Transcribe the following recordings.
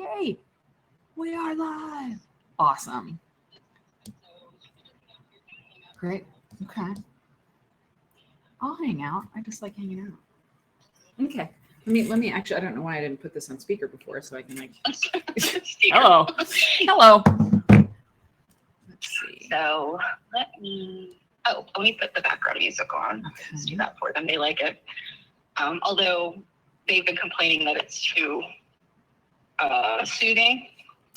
Yay! We are live. Awesome. Great. Okay. I'll hang out. I just like hanging out. Okay. Let me actually, I don't know why I didn't put this on speaker before, so I can like. Hello. Hello. Let's see. So let me put the background music on. Okay. Let's do that for them. They like it. Although they've been complaining that it's too soothing.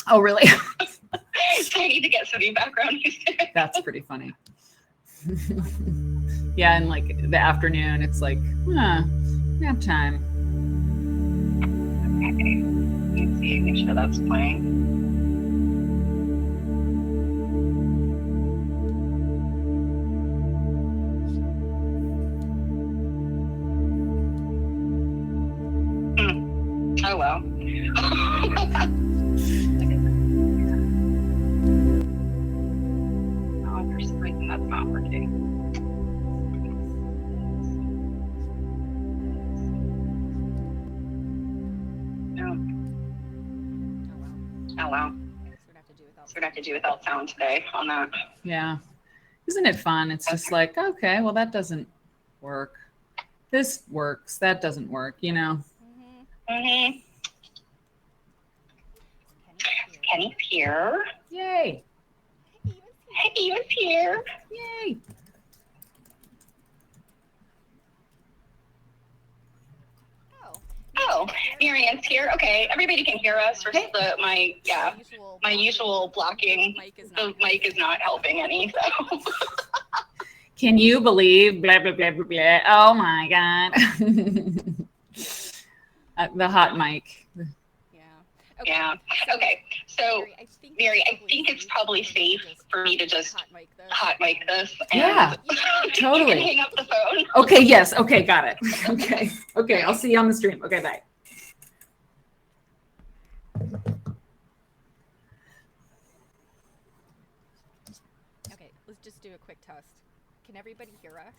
Oh, really? So I need to get some new background music. That's pretty funny. Yeah, and like the afternoon, it's like, nap time. Okay. Let's see, make sure that's playing. Oh well. Oh, for some reason that's not working. No. Oh wow. So we'd have to do without sound today on that. Yeah. Isn't it fun? It's just like, okay, well, that doesn't work. This works. That doesn't work, you know? Mm-hmm. Kenny's here. Yay. He was here. Yay. Oh, Marianne's here. Okay, everybody can hear us. Versus my usual blocking. The mic is not helping any. So. Can you believe blah, blah, blah, blah, blah. Oh my God. The hot mic. Yeah. Okay. So, Mary, I think it's probably safe for me to just hot mic this. And yeah, totally. hang up the phone. Okay. Yes. Okay. Got it. Okay. Okay. I'll see you on the stream. Okay. Bye. Okay. Let's just do a quick test. Can everybody hear us?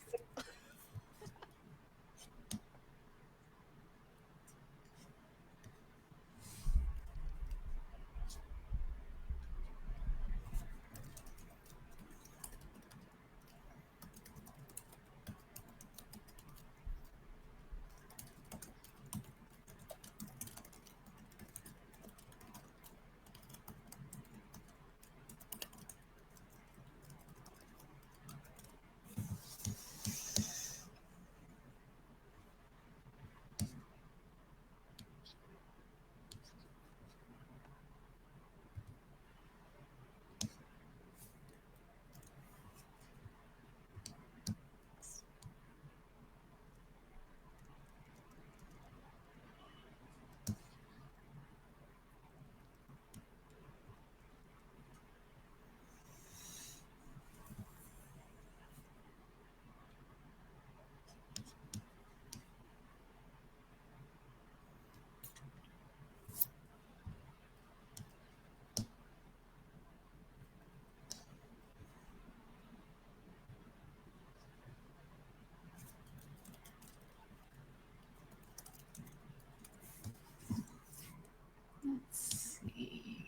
Let's see.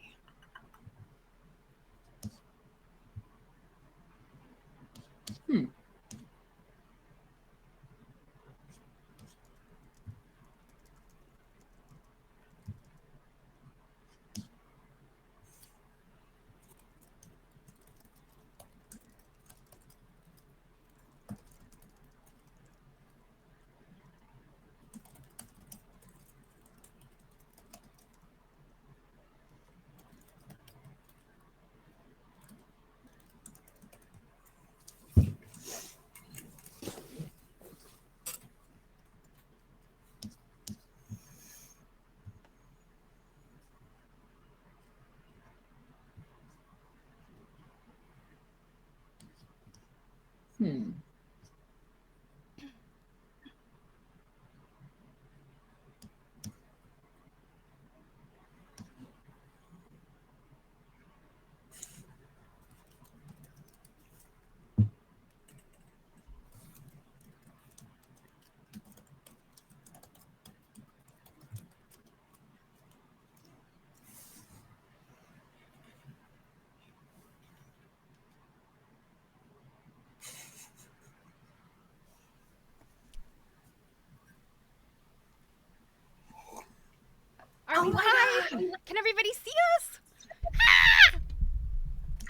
Can everybody see us? Ah!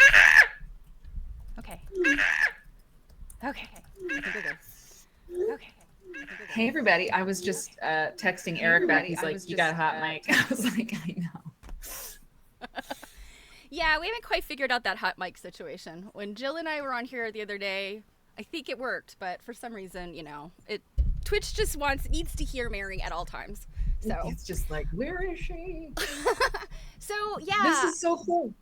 Ah! Okay. Okay. I think we're good. Okay. Hey everybody, I was just texting Eric back. He's like, you got a hot mic. I was like, I know. Yeah, we haven't quite figured out that hot mic situation. When Jill and I were on here the other day, I think it worked, but for some reason, you know, Twitch just needs to hear Mary at all times. So it's just like, where is she? So yeah, this is so cool.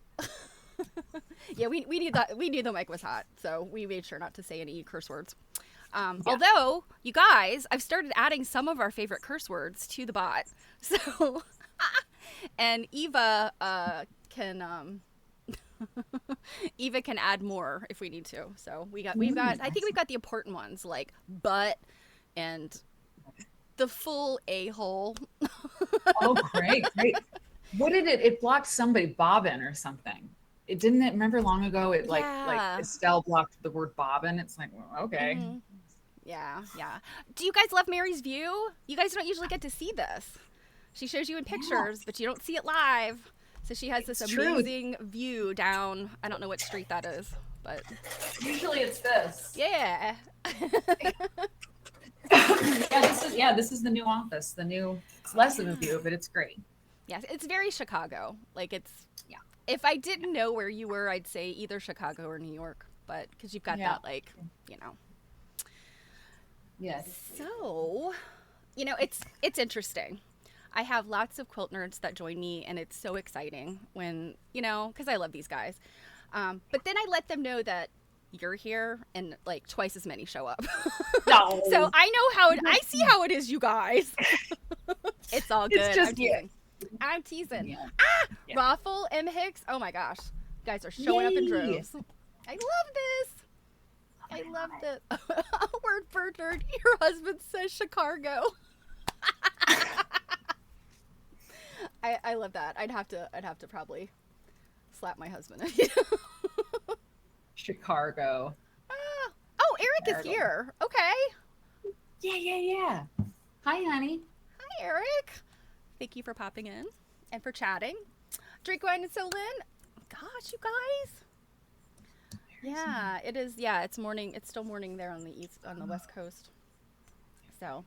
Yeah, we knew the mic was hot, so we made sure not to say any curse words. Although, you guys, I've started adding some of our favorite curse words to the bot. So, and Eva can Eva can add more if we need to. So we've got I think we've got the important ones like butt and the full a-hole. Oh, great. What did it blocked somebody, Bobbin or something? It didn't it remember long ago like Estelle blocked the word bobbin. It's like, well, okay. Mm-hmm. Yeah. Do you guys love Mary's view? You guys don't usually get to see this. She shows you in pictures, but you don't see it live. So she has this amazing view down, I don't know what street that is, but usually it's this. Yeah. This is the new office. It's less of a view, but it's great. Yes, it's very Chicago. Like if I didn't know where you were, I'd say either Chicago or New York, but because you've got that, like, you know. Yes. So, you know, it's interesting. I have lots of quilt nerds that join me, and it's so exciting when, you know, because I love these guys. But then I let them know that you're here, and like twice as many show up. No. So I know I see how it is, you guys. It's all good. It's just I'm teasing. Yeah. Yeah. Raffle M. Hicks. Oh my gosh. You guys are showing up in droves. I love this. I love this. Word bird nerd. Your husband says Chicago. I love that. I'd have to probably slap my husband. Chicago. Oh, Eric is here. Okay. Yeah. Hi, honey. Hi, Eric. Thank you for popping in and for chatting. Drink wine and so Lynn. Gosh, you guys. Yeah, it is. Yeah, it's morning. It's still morning there on the West Coast. So,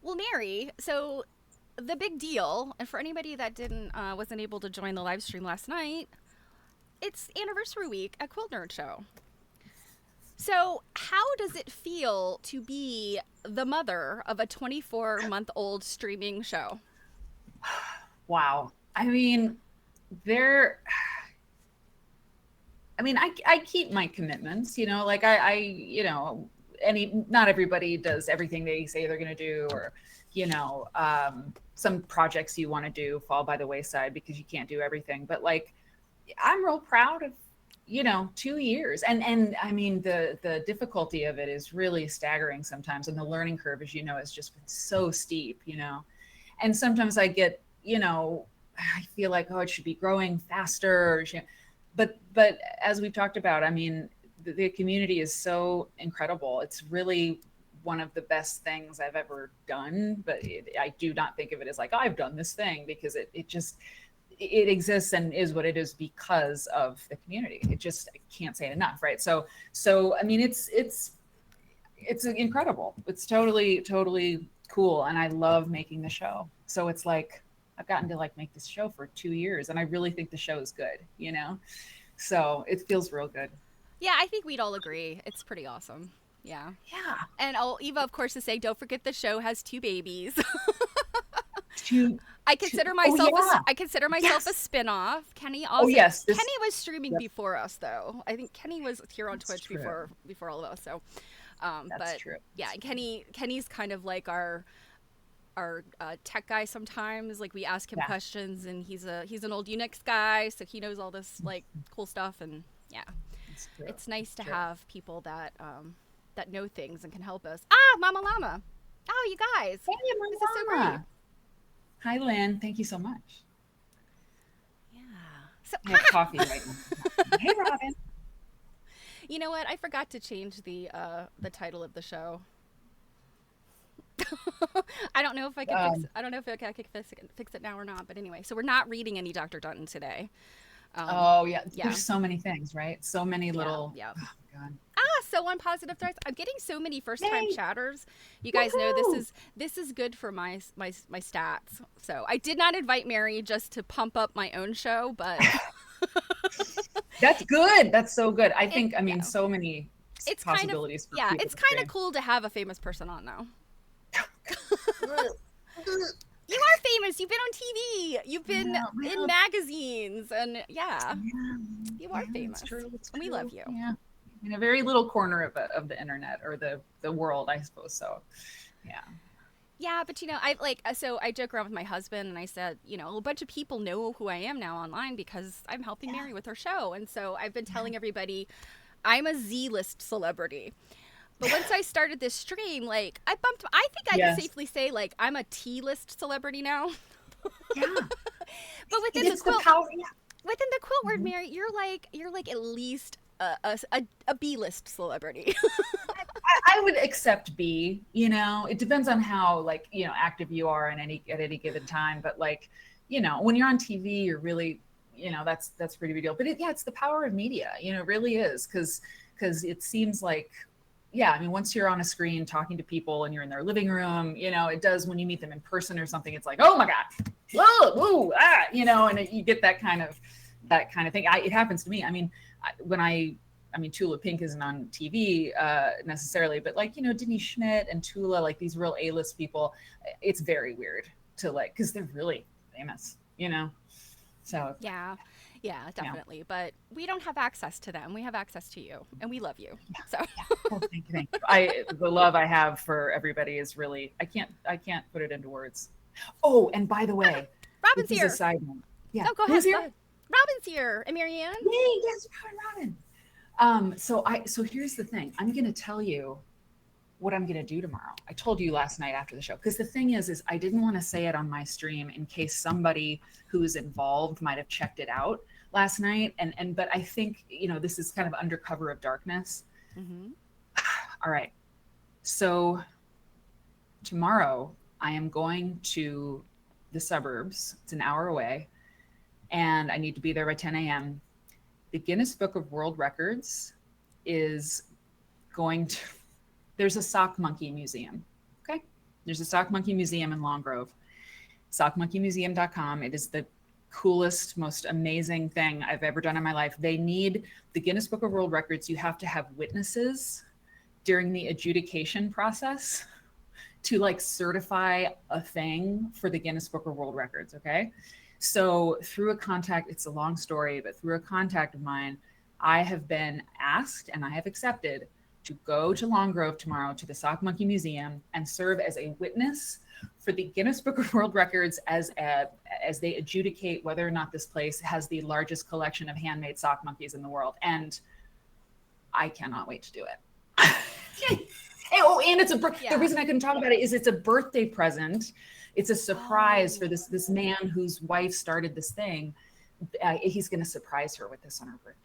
well, Mary. So, the big deal, and for anybody that wasn't able to join the live stream last night, it's anniversary week at Quilt Nerd Show. So, how does it feel to be the mother of a 24-month-old streaming show? Wow. I mean, I keep my commitments, you know, like not everybody does everything they say they're going to do, or, you know, some projects you want to do fall by the wayside because you can't do everything. But like, I'm real proud of, you know, 2 years. And I mean, the difficulty of it is really staggering sometimes. And the learning curve, as you know, has just been so steep, you know. And sometimes I get, you know, I feel like, oh, it should be growing faster. But as we've talked about, I mean, the community is so incredible. It's really one of the best things I've ever done. But I do not think of it as like, oh, I've done this thing, because it exists and is what it is because of the community. It just, I can't say it enough, right? So I mean, it's incredible. It's totally cool, and I love making the show. So it's like I've gotten to like make this show for 2 years, and I really think the show is good, you know. So it feels real good. Yeah, I think we'd all agree. It's pretty awesome. Yeah. And Eva, of course, is saying, don't forget the show has 2 babies. I consider myself a spinoff. Kenny also. Kenny was streaming before us, though. I think Kenny was here on Twitch before all of us. So, that's true. Yeah, Kenny's kind of like our tech guy sometimes. Like, we ask him questions, and he's an old Unix guy, so he knows all this like cool stuff. And yeah, it's nice to have people that know things and can help us. Mama Llama. Oh, you guys. Hey, Mama this is so great. Hi, Lynn. Thank you so much. Yeah. So I have coffee right now. Hey, Robin. You know what? I forgot to change the title of the show. I don't know if I can fix. I don't know if I can fix it now or not. But anyway, so we're not reading any Dr. Dutton today. Yeah. There's so many things, right? So many little. Yeah. Oh my God. So on Positive Threads, I'm getting so many first-time chatters. You guys know this is good for my stats. So I did not invite Mary just to pump up my own show, but that's good. That's so good. I think. I mean, so many possibilities. It's kind of cool to have a famous person on, though. You are famous. You've been on TV. You've been in magazines, and you are famous. It's true. And we love you. Yeah, in a very little corner of the internet or the world, I suppose. So, yeah. Yeah, but I joke around with my husband, and I said, a bunch of people know who I am now online because I'm helping Mary with her show, and so I've been telling everybody I'm a Z-list celebrity. But once I started this stream, I think I can safely say, I'm a T-list celebrity now. Yeah. But within the quilt word, Mary, you're like at least a B-list celebrity. I would accept B. It depends on how active you are at any given time. But when you're on TV, you're really that's a pretty big deal. But it's the power of media. It really is because it seems like. Yeah, I mean, once you're on a screen talking to people and you're in their living room, it does when you meet them in person or something. It's like, oh my God, whoa, and you get that kind of thing. It happens to me. I mean, Tula Pink isn't on TV necessarily, but Denise Schmidt and Tula, these real A-list people, it's very weird to because they're really famous, So Yeah, definitely. Yeah. But we don't have access to them. We have access to you, and we love you. Yeah. So Well, thank you. The love I have for everybody is really I can't put it into words. Oh, and by the way, Robin's here. A side note. Yeah. Oh, go ahead. Who's here? Robin's here. And Marianne. Yay! Yes, Robin. So here's the thing. I'm going to tell you what I'm going to do tomorrow. I told you last night after the show, because the thing is I didn't want to say it on my stream in case somebody who's involved might have checked it out last night. But I think, this is kind of under cover of darkness. Mm-hmm. All right. So tomorrow I am going to the suburbs. It's an hour away and I need to be there by 10 a.m. The Guinness Book of World Records is going to, there's a sock monkey museum. Okay. There's a sock monkey museum in Long Grove, sockmonkeymuseum.com. It is the coolest, most amazing thing I've ever done in my life. They need the Guinness Book of World Records. You have to have witnesses during the adjudication process to certify a thing for the Guinness Book of World Records. Okay. So through a contact, it's a long story, but through a contact of mine, I have been asked and I have accepted to go to Long Grove tomorrow to the Sock Monkey Museum and serve as a witness for the Guinness Book of World Records as they adjudicate whether or not this place has the largest collection of handmade sock monkeys in the world. And I cannot wait to do it. And it's the reason I couldn't talk about it is it's a birthday present. It's a surprise for this man whose wife started this thing. He's going to surprise her with this on her birthday.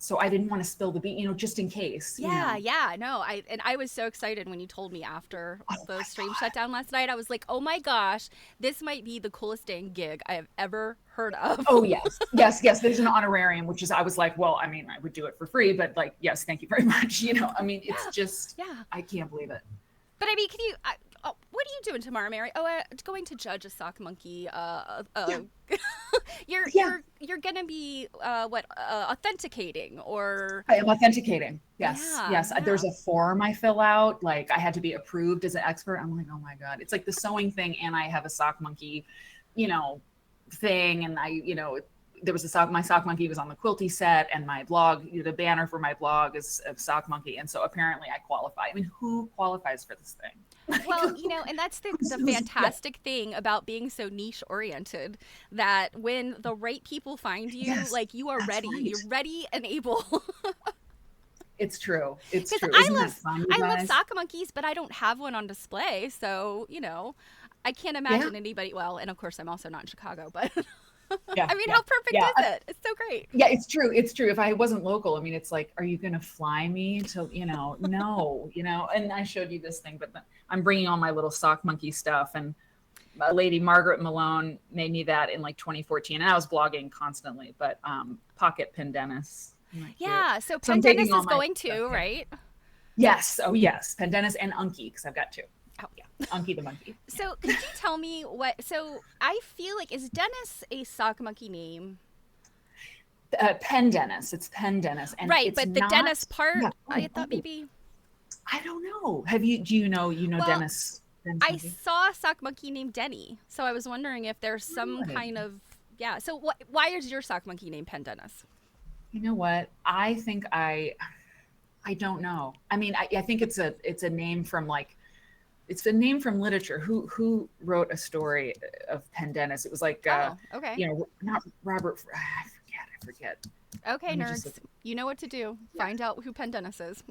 So I didn't want to spill the beans, just in case. No, I was so excited when you told me after the stream shut down last night. I was like, oh my gosh, this might be the coolest dang gig I have ever heard of. Oh yes. There's an honorarium, which is, I was like, well, I mean, I would do it for free, but yes, thank you very much. It's just, I can't believe it. But I mean, can you? What are you doing tomorrow, Mary? Going to judge a sock monkey. You're gonna be authenticating or? I am authenticating. Yes. Yeah. There's a form I fill out. I had to be approved as an expert. I'm like, oh my God, it's like the sewing thing, and I have a sock monkey, thing, and there was my sock monkey was on the quilty set, and my blog, the banner for my blog is a sock monkey, and so apparently I qualify. I mean, who qualifies for this thing? Well, and that's the fantastic thing about being so niche oriented, that when the right people find you, you are ready. Right. You're ready and able. It's true. It's true. I love sock monkeys, but I don't have one on display, so I can't imagine anybody. Well, and of course I'm also not in Chicago, but. I mean, how perfect is it? It's so great. Yeah, it's true. It's true. If I wasn't local, I mean, it's like, are you going to fly me to, no, and I showed you this thing, but I'm bringing all my little sock monkey stuff. And a lady, Margaret Malone, made me that in like 2014. And I was blogging constantly, but pocket pendennis. Yeah. So I'm taking pendennis all is my going stuff, too, yeah. right? Yes. Oh, yes. Pendennis and Unky, because I've got two. Oh, yeah. Unky the monkey. So could you tell me so I feel like, is Dennis a sock monkey name? Pendennis. It's pendennis. And right. it's But the not, Dennis part, yeah. I thought maybe. I don't know. Do you know Well, Dennis? I saw a sock monkey named Denny. So I was wondering if there's some Really? kind of, yeah. So why is your sock monkey named Pendennis? You know what? I think I don't know. I mean, I think it's a name from it's a name from literature. Who wrote a story of Pendennis? It was like, okay. Not Robert. I forget. Okay, nerds, you know what to do. Yeah. Find out who Pendennis is.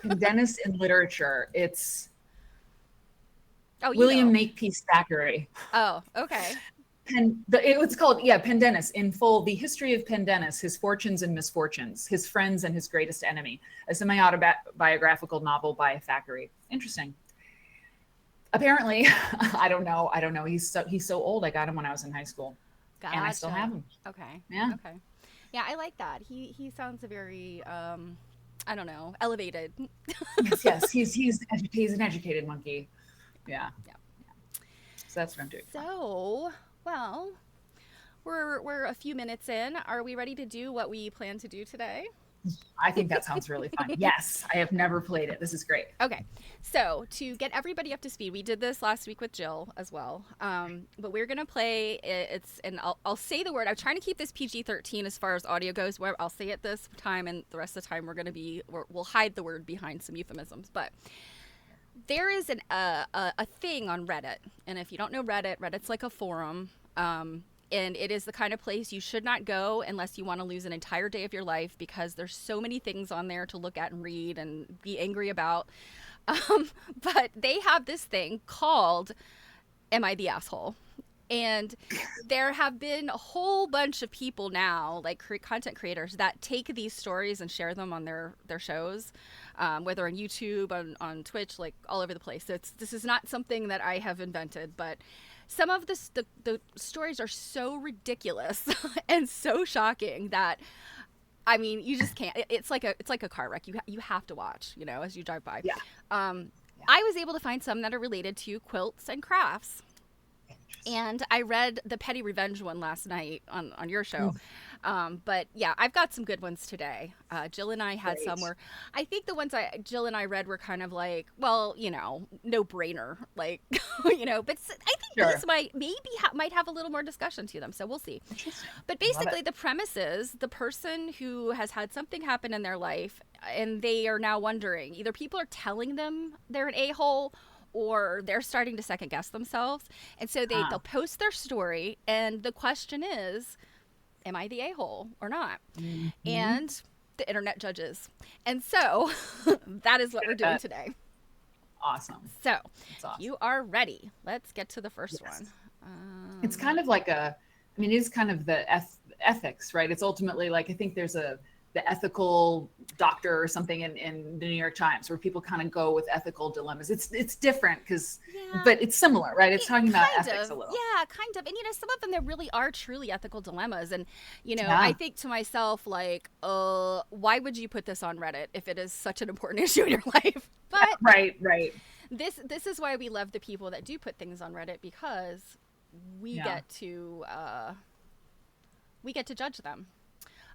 Pendennis in literature. It's William Makepeace Thackeray. Oh, okay. It's called, Pendennis, in full, the history of Pendennis, his fortunes and misfortunes, his friends and his greatest enemy, a semi-autobiographical novel by Thackeray. Interesting. Apparently, I don't know. He's so old. I got him when I was in high school. Gotcha. And I still have him. Okay. Yeah. Okay. Yeah, I like that. He sounds very, I don't know, elevated. yes. He's an educated monkey. Yeah. So that's what I'm doing. So, well, we're a few minutes in. Are we ready to do what we plan to do today? I think that sounds really fun. Yes, I have never played it. This is great. Okay, so to get everybody up to speed, we did this last week with Jill as well. But we're gonna play and I'll say the word. I'm trying to keep this PG-13 as far as audio goes. Where I'll say it this time, and the rest of the time we'll hide the word behind some euphemisms. But there is a thing on Reddit, and if you don't know Reddit's like a forum. And it is the kind of place you should not go unless you want to lose an entire day of your life, because there's so many things on there to look at and read and be angry about. But they have this thing called Am I the Asshole? And there have been a whole bunch of people now, like content creators, that take these stories and share them on their shows, whether on YouTube, on Twitch, like all over the place. So this is not something that I have invented, but some of the stories are so ridiculous and so shocking that, I mean, you just can't. It's like a car wreck. You have to watch, as you drive by. Yeah. I was able to find some that are related to quilts and crafts. And I read the Petty Revenge one last night on your show. But yeah, I've got some good ones today. Jill and I had some where I think the ones Jill and I read were kind of like, well, no brainer, like, but I think these might have a little more discussion to them. So we'll see. But basically the premise is the person who has had something happen in their life and they are now wondering, either people are telling them they're an a-hole or they're starting to second guess themselves. And so they'll post their story. And the question is, am I the a-hole or not? Mm-hmm. And the internet judges. And so that is what we're doing today. Awesome. So awesome. You are ready. Let's get to the first one. It's kind of like it is kind of the ethics, right? It's ultimately like, I think there's the ethical doctor or something in the New York Times where people kind of go with ethical dilemmas. It's different but it's similar, right? It's talking about ethics a little. Yeah, kind of. And, some of them, there really are truly ethical dilemmas. And, I think to myself, like, why would you put this on Reddit if it is such an important issue in your life? But right. This is why we love the people that do put things on Reddit, because we get to judge them.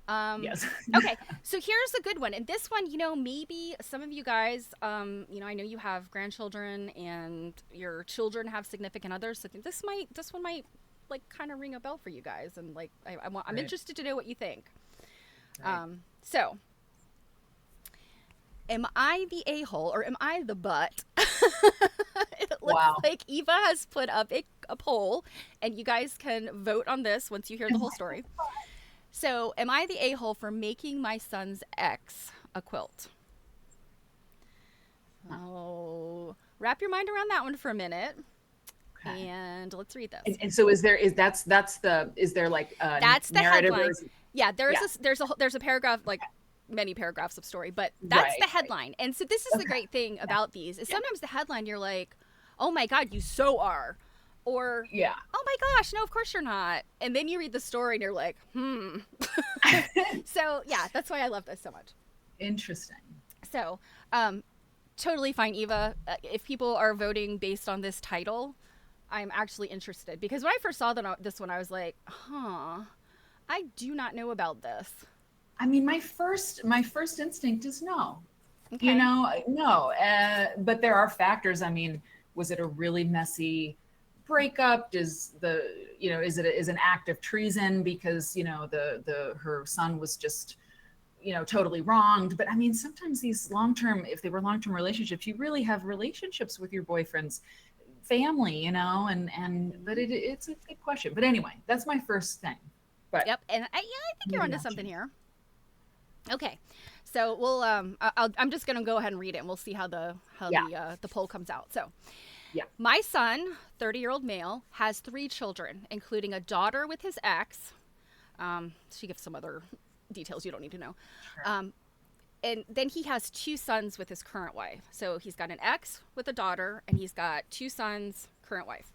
Yes. Okay, so here's a good one. And this one, maybe some of you guys, I know you have grandchildren and your children have significant others. So I think this one might like kind of ring a bell for you guys. And like, I'm interested to know what you think. Right. So am I the a-hole or am I the butt? It looks like Eva has put up a poll, and you guys can vote on this once you hear the whole story. So, am I the a-hole for making my son's ex a quilt? Oh, wrap your mind around that one for a minute. Okay. And let's read this. And so is there like a that's the narrative? headline. Yeah, there's a paragraph, like many paragraphs of story, but that's the headline. And so this is the great thing about these is sometimes the headline you're like, oh my God, you so are. Or, oh my gosh, no, of course you're not. And then you read the story and you're like, So yeah, that's why I love this so much. Interesting. So, totally fine, Eva. If people are voting based on this title, I'm actually interested. Because when I first saw this one, I was like, I do not know about this. I mean, my first instinct is no. Okay. You know, no. But there are factors. I mean, was it a really messy breakup? Is it an act of treason because, you know, her son was just, you know, totally wronged? But I mean, sometimes these if they were long-term relationships, you really have relationships with your boyfriend's family, you know, but it's a good question. But anyway, that's my first thing. But yep. And I think you're onto something here. Okay. So we'll, I'm just going to go ahead and read it and we'll see how the poll comes out. So, my son, 30-year-old male, has 3 children, including a daughter with his ex. She gives some other details you don't need to know. Sure. And then he has 2 sons with his current wife. So he's got an ex with a daughter, and he's got 2 sons, current wife.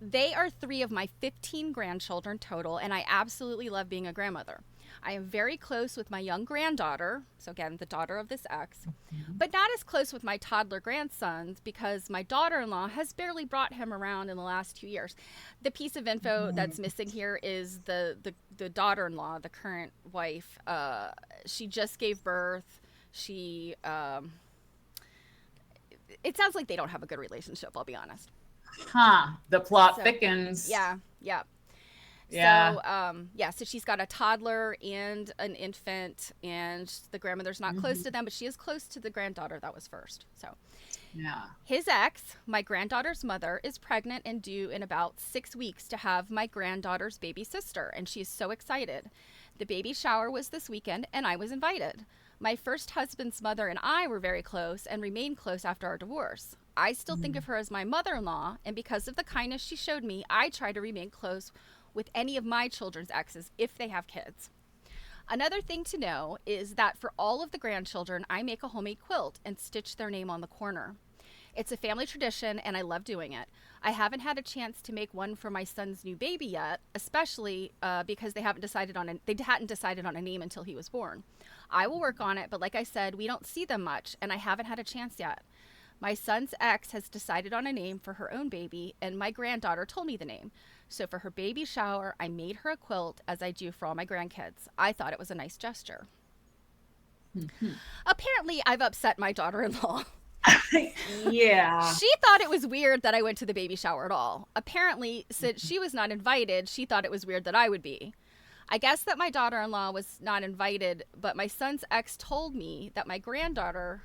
They are 3 of my 15 grandchildren total, and I absolutely love being a grandmother. I am very close with my young granddaughter, so again, the daughter of this ex, but not as close with my toddler grandsons because my daughter-in-law has barely brought him around in the last 2 years. The piece of info that's missing here is the daughter-in-law, the current wife. She just gave birth. It sounds like they don't have a good relationship, I'll be honest. The plot thickens. Yeah. So she's got a toddler and an infant, and the grandmother's not close to them, but she is close to the granddaughter that was first. So his ex, my granddaughter's mother, is pregnant and due in about 6 weeks to have my granddaughter's baby sister, and she's so excited. The baby shower was this weekend, and I was invited. My first husband's mother and I were very close and remained close after our divorce. I still think of her as my mother-in-law, and because of the kindness she showed me, I try to remain close with any of my children's exes if they have kids. Another thing to know is that for all of the grandchildren, I make a homemade quilt and stitch their name on the corner. It's a family tradition, and I love doing it. I haven't had a chance to make one for my son's new baby yet, especially because they hadn't decided on a name until he was born. I will work on it, but like I said, we don't see them much, and I haven't had a chance yet. My son's ex has decided on a name for her own baby, and my granddaughter told me the name. So for her baby shower, I made her a quilt as I do for all my grandkids. I thought it was a nice gesture. Apparently, I've upset my daughter-in-law. Yeah. She thought it was weird that I went to the baby shower at all. Apparently, since she was not invited, she thought it was weird that I would be. I guess that my daughter-in-law was not invited, but my son's ex told me that my granddaughter...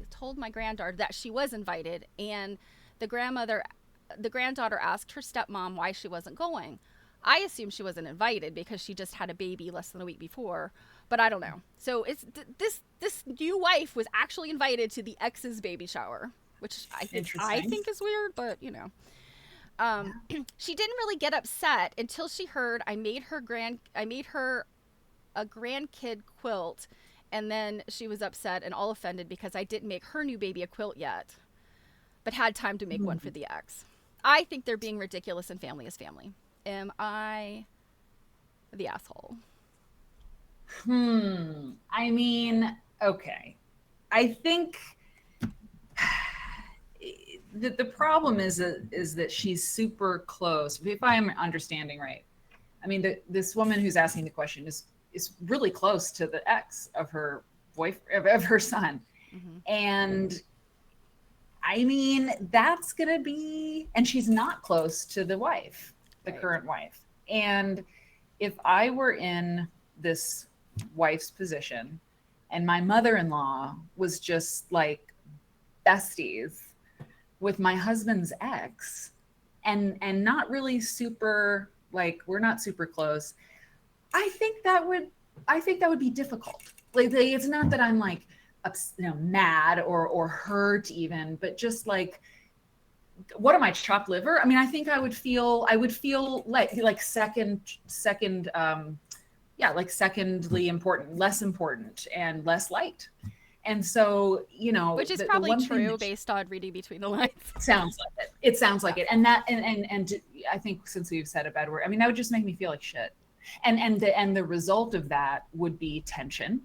told my granddaughter that she was invited, and the granddaughter asked her stepmom why she wasn't going. I assumed she wasn't invited because she just had a baby less than a week before, but I don't know. So it's this new wife was actually invited to the ex's baby shower, which I think is weird, but you know. She didn't really get upset until she heard I made her a grandkid quilt. And then she was upset and all offended because I didn't make her new baby a quilt yet, but had time to make one for the ex. I think they're being ridiculous, and family is family. Am I the asshole? I mean, okay. I think the problem is that she's super close. If I'm understanding right, I mean, this woman who's asking the question is really close to the ex of her boyfriend, of her son. And I mean, that's going to be, and she's not close to the wife, the current wife. And if I were in this wife's position and my mother-in-law was just like besties with my husband's ex and not really super, like, we're not super close, I think that would be difficult. Like, it's not that I'm like, mad or hurt even, but just like what am I, chopped liver? I mean, I think I would feel like secondly important, less important and less liked. And so, you know, Which is the probably one thing true based on reading between the lines. sounds like it. It sounds like it. And that, and I think since we've said a bad word, I mean, that would just make me feel like shit. And the result of that would be tension,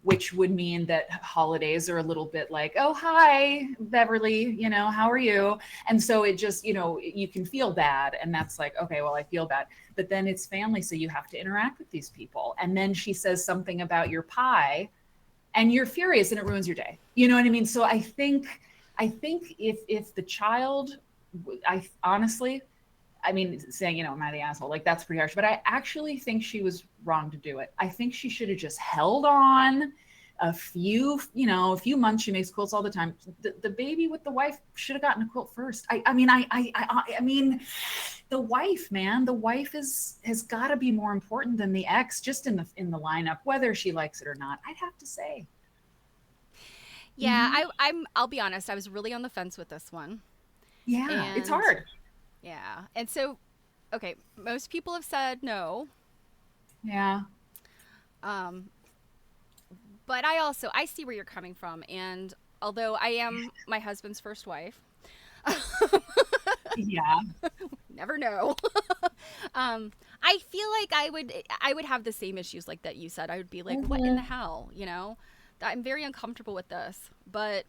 which would mean that holidays are a little bit like, oh, hi, Beverly, you know, how are you? And so it just, you know, you can feel bad. And that's like, okay, well, I feel bad. But then it's family. So you have to interact with these people. And then she says something about your pie and you're furious and it ruins your day. You know what I mean? So I think if the child, honestly, I mean, saying, you know, am I the asshole? Like, that's pretty harsh. But I actually think she was wrong to do it. I think she should have just held on a few months. She makes quilts all the time. The baby with the wife should have gotten a quilt first. I mean, the wife, man, the wife has got to be more important than the ex, just in the lineup, whether she likes it or not. I'd have to say. Yeah, I'll be honest. I was really on the fence with this one. Yeah, it's hard. Yeah. And so, okay, most people have said no. Yeah. But I see where you're coming from. And although I am my husband's first wife. Yeah. Never know. I feel like I would have the same issues like that you said. I would be like, what in the hell? You know, I'm very uncomfortable with this. But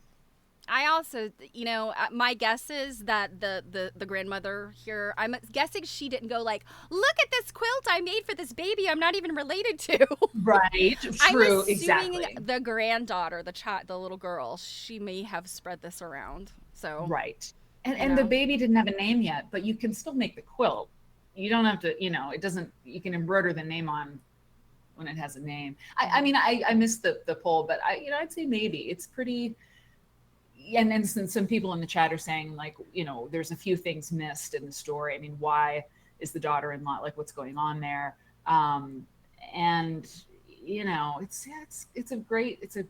I also, you know, my guess is that the grandmother here, I'm guessing she didn't go like, look at this quilt I made for this baby I'm not even related to. Right. True. I'm assuming exactly. the granddaughter, the little girl, she may have spread this around. So right. And the baby didn't have a name yet, but you can still make the quilt. You don't have to, you know, it doesn't, you can embroider the name on when it has a name. I mean, I missed the poll, but I'd say maybe it's pretty. And then some people in the chat are saying, like, you know, there's a few things missed in the story. I mean, why is the daughter-in-law, like, what's going on there? And you know, it is a great a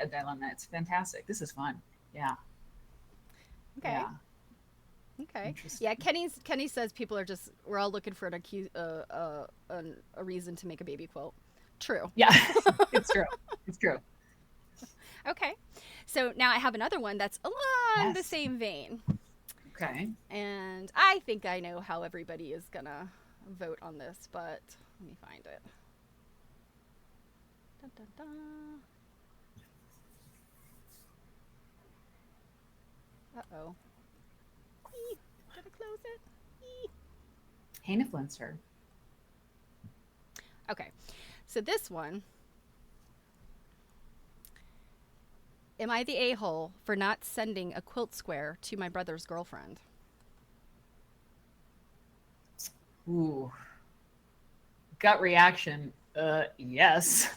dilemma. It's fantastic. This is fun. Yeah. Okay. Yeah. Okay. Yeah. Kenny says we're all looking for a reason to make a baby quilt. True. Yeah. It's true. It's true. Okay. So now I have another one that's along the same vein. Okay. And I think I know how everybody is going to vote on this, but let me find it. Dun, dun, dun. Uh-oh. Did I close it? Hannah Flinster. Okay. So this one. Am I the a-hole for not sending a quilt square to my brother's girlfriend? Ooh. Gut reaction. Yes.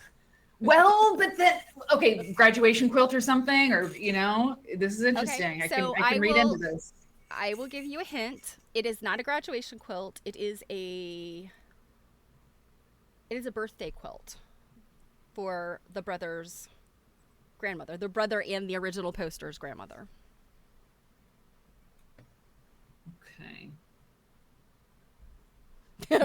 Well, but then, okay, graduation quilt or something, or, you know, this is interesting. Okay, so I can read into this. I will give you a hint. It is not a graduation quilt. It is a birthday quilt for the brother's grandmother, the brother and the original poster's grandmother. Okay.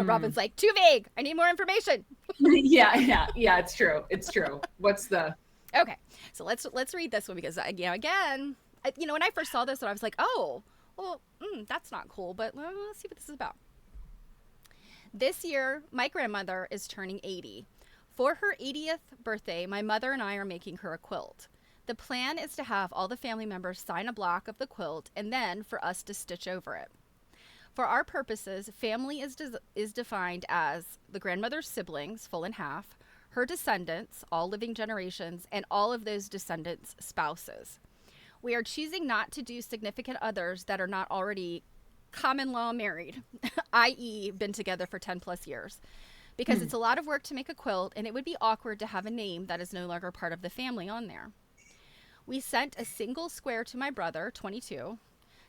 Robin's like, too vague. I need more information. Yeah. It's true. What's the? Okay, so let's read this one because again, when I first saw this, I was like, oh, well, that's not cool. But let's see what this is about. This year, my grandmother is turning 80. For her 80th birthday, my mother and I are making her a quilt. The plan is to have all the family members sign a block of the quilt and then for us to stitch over it. For our purposes, family is defined as the grandmother's siblings, full and half, her descendants, all living generations, and all of those descendants' spouses. We are choosing not to do significant others that are not already common law married, i.e. been together for 10 plus years. Because it's a lot of work to make a quilt, and it would be awkward to have a name that is no longer part of the family on there. We sent a single square to my brother, 22,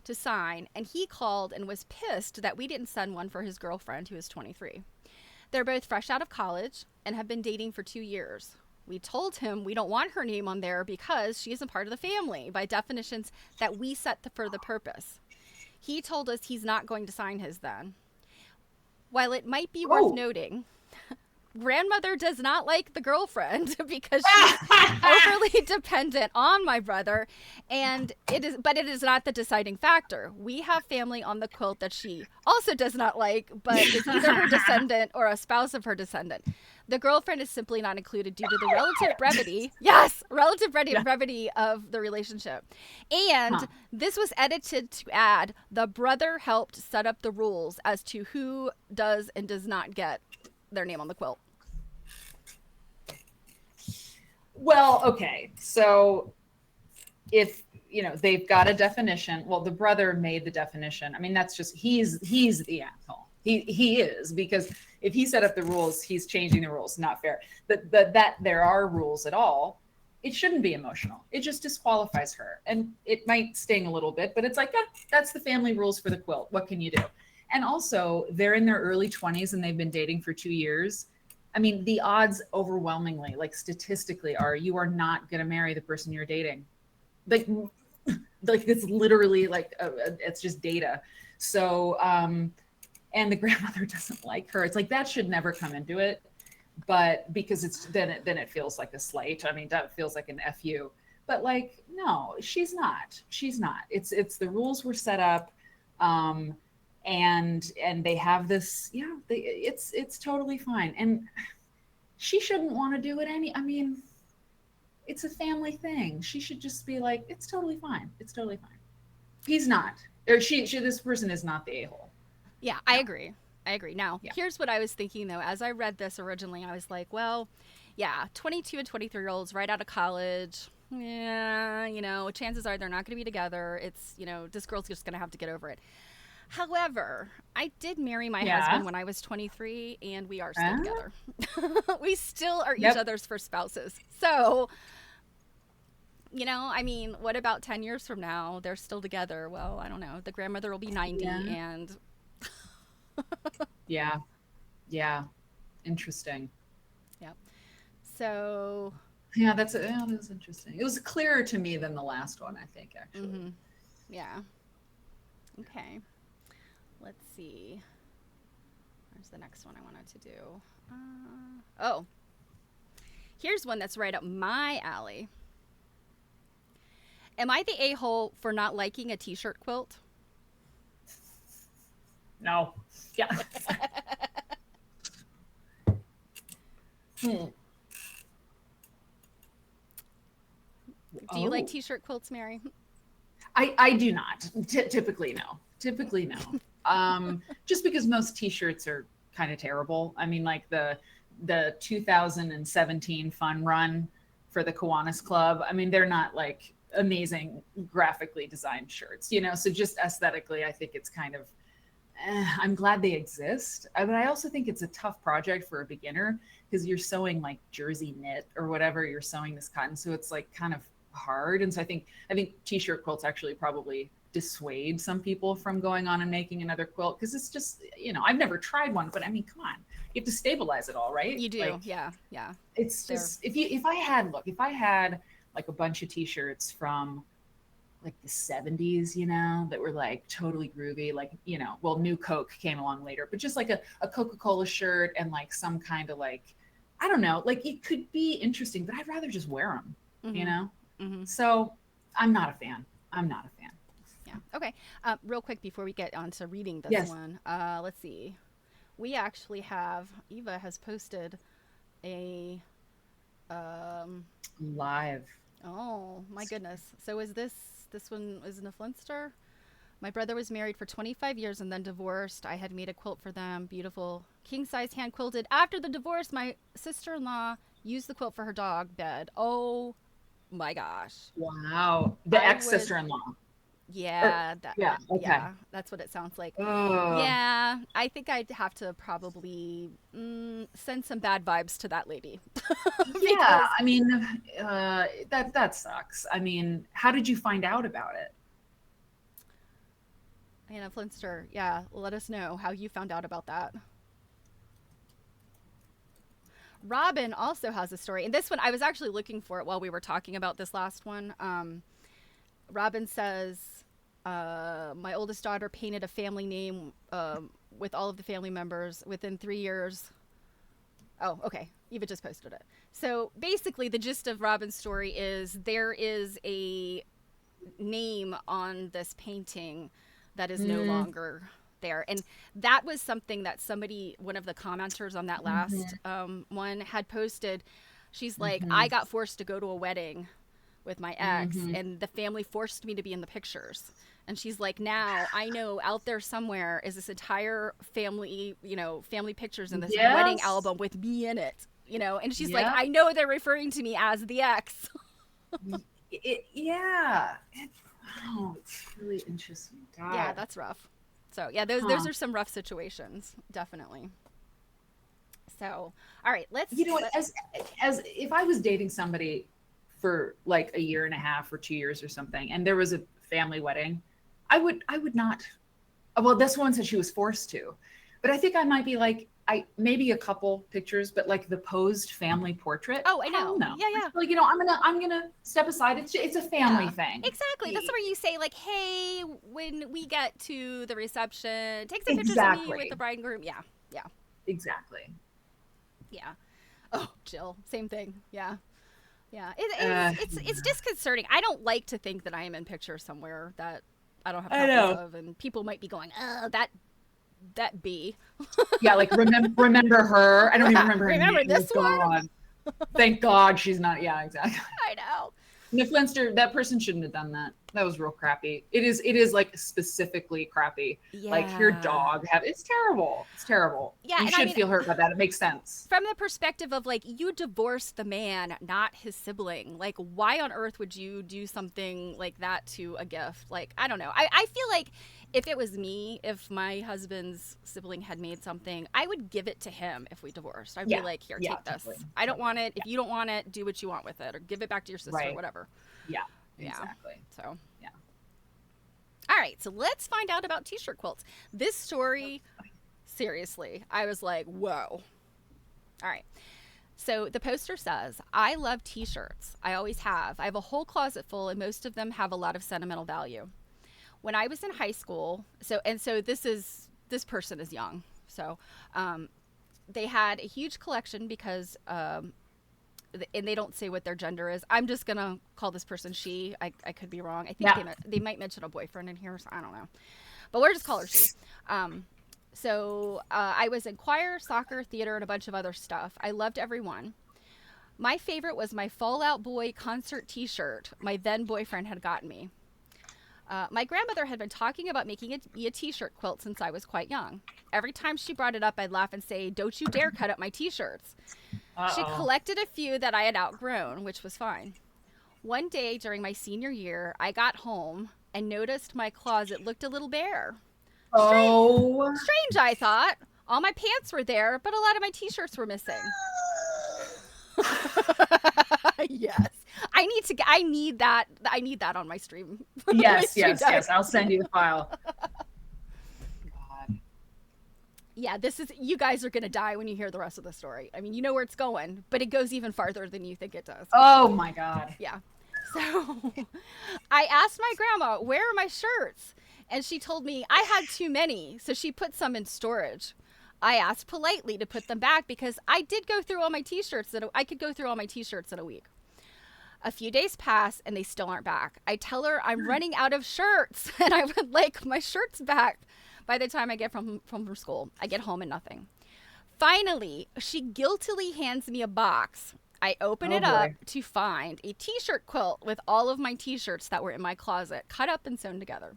to sign, and he called and was pissed that we didn't send one for his girlfriend, who is 23. They're both fresh out of college and have been dating for 2 years. We told him we don't want her name on there because she isn't part of the family by definitions that we set for the purpose. He told us he's not going to sign his then. While it might be worth noting, grandmother does not like the girlfriend because she's overly dependent on my brother, but it is not the deciding factor. We have family on the quilt that she also does not like, but is either her descendant or a spouse of her descendant. The girlfriend is simply not included due to the relative brevity. Yes, brevity of the relationship. And this was edited to add the brother helped set up the rules as to who does and does not get their name on the quilt. Well, okay. So if, they've got a definition, well, the brother made the definition. I mean, that's just, he's the asshole. He is, because if he set up the rules, he's changing the rules. Not fair. That there are rules at all, it shouldn't be emotional. It just disqualifies her. And it might sting a little bit, but it's like, that's the family rules for the quilt. What can you do? And also, they're in their early 20s and they've been dating for 2 years. I mean, the odds overwhelmingly, like statistically, are you are not going to marry the person you're dating. Like it's literally like, it's just data. So, and the grandmother doesn't like her. It's like, that should never come into it. But because then it feels like a slight. I mean, that feels like an FU. But like, no, she's not. It's the rules were set up. And they have this, it's totally fine. And she shouldn't want to do it I mean, it's a family thing. She should just be like, it's totally fine. It's totally fine. He's not, or this person is not the a-hole. Yeah, I agree. Now, here's what I was thinking though. As I read this originally, I was like, well, yeah, 22 and 23-year-olds right out of college. Yeah, chances are they're not going to be together. It's, this girl's just going to have to get over it. However, I did marry my husband when I was 23, and we are still together. We still are each other's first spouses. So, I mean, what about 10 years from now? They're still together. Well, I don't know. The grandmother will be 90, and... Yeah. Interesting. Yep. So... Yeah, that's interesting. It was clearer to me than the last one, I think, actually. Mm-hmm. Yeah. Okay. Let's see. Where's the next one I wanted to do? Here's one that's right up my alley. Am I the a-hole for not liking a t-shirt quilt? No. Yeah. Do you like t-shirt quilts, Mary? I do not. Typically, no. Just because most t-shirts are kind of terrible. I mean, like the 2017 fun run for the Kiwanis Club. I mean, they're not like amazing graphically designed shirts, so just aesthetically, I think it's kind of, I'm glad they exist. But I also think it's a tough project for a beginner because you're sewing like jersey knit or whatever, you're sewing this cotton. So it's like kind of hard. And so I think t-shirt quilts actually probably dissuade some people from going on and making another quilt, because it's just, I've never tried one, but I mean, come on, you have to stabilize it all, right? You do. Like, yeah it's just, if I had like a bunch of t-shirts from like the 70s, that were like totally groovy, like, well, New Coke came along later, but just like a Coca-Cola shirt and like some kind of like, I don't know, like it could be interesting, but I'd rather just wear them, Mm-hmm. So I'm not a fan. Yeah. Okay. Real quick before we get on to reading this one, let's see. We actually have, Eva has posted a live. Oh my goodness. So is this one is in a Flinster? My brother was married for 25 years and then divorced. I had made a quilt for them. Beautiful king size hand quilted. After the divorce, my sister-in-law used the quilt for her dog bed. Oh my gosh. Wow. The ex-sister-in-law. Yeah. Okay. That's what it sounds like. Oh. Yeah. I think I'd have to probably send some bad vibes to that lady. Yeah. I mean, that sucks. I mean, how did you find out about it? Anna Flinster, yeah, let us know how you found out about that. Robin also has a story. And this one, I was actually looking for it while we were talking about this last one. Robin says, my oldest daughter painted a family name with all of the family members within 3 years. Oh, okay. Eva just posted it. So basically the gist of Robin's story is there is a name on this painting that is no longer there. And that was something that somebody, one of the commenters on that last one had posted. She's like, I got forced to go to a wedding with my ex and the family forced me to be in the pictures. And she's like, now I know out there somewhere is this entire family, you know, family pictures in this wedding album with me in it, you know? And she's like, I know they're referring to me as the ex. Yeah. Wow, it's really interesting. God. Yeah, that's rough. So yeah, those are some rough situations, definitely. So, all right, let's. You know, as if I was dating somebody for like a year and a half or 2 years or something, and there was a family wedding, I would not. Well, this one said she was forced to, but I think I might be like, maybe a couple pictures, but like the posed family portrait. Oh, I know. No. Yeah. Like, you know, I'm gonna step aside. It's a family thing. Exactly. That's where you say like, hey, when we get to the reception, take some pictures of me with the bride and groom. Yeah. Exactly. Yeah. Oh, Jill, same thing. Yeah. It's disconcerting. I don't like to think that I am in pictures somewhere that I don't have copies of, and people might be going, oh, that B. Yeah, like remember her. I don't even remember her name. Remember this one? Thank God she's not. Yeah, exactly. I know. The Flinster, that person shouldn't have done that. That was real crappy. It is like specifically crappy. Yeah. Like your dog it's terrible. It's terrible. Yeah, you should feel hurt about that. It makes sense. From the perspective of like, you divorced the man, not his sibling. Like, why on earth would you do something like that to a gift? Like, I don't know. I feel like if it was me, if my husband's sibling had made something, I would give it to him if we divorced. I'd be like, here, take this. Totally. I don't want it. If you don't want it, do what you want with it, or give it back to your sister, or whatever. Yeah, exactly. So, yeah. All right, so let's find out about t-shirt quilts. This story, seriously, I was like, whoa. All right. So the poster says, I love t-shirts. I always have. I have a whole closet full, and most of them have a lot of sentimental value. When I was in high school, so this person is young. So they had a huge collection because, and they don't say what their gender is. I'm just going to call this person she. I could be wrong. I think they might mention a boyfriend in here, so I don't know. But we'll just call her she. So I was in choir, soccer, theater, and a bunch of other stuff. I loved every one. My favorite was my Fall Out Boy concert t-shirt my then boyfriend had gotten me. My grandmother had been talking about making a t-shirt quilt since I was quite young. Every time she brought it up, I'd laugh and say, don't you dare cut up my t-shirts. She collected a few that I had outgrown, which was fine. One day during my senior year, I got home and noticed my closet looked a little bare. Strange, I thought. All my pants were there, but a lot of my t-shirts were missing. Yes. I need that on my stream. Yes. I'll send you the file. God. Yeah, you guys are going to die when you hear the rest of the story. I mean, you know where it's going, but it goes even farther than you think it does. Oh my God. Yeah. So I asked my grandma, where are my shirts? And she told me I had too many, so she put some in storage. I asked politely to put them back because I could go through all my t-shirts in a week. A few days pass and they still aren't back. I tell her I'm running out of shirts and I would like my shirts back by the time I get from school. I get home and nothing. Finally, she guiltily hands me a box. I open it up to find a t-shirt quilt with all of my t-shirts that were in my closet, cut up and sewn together.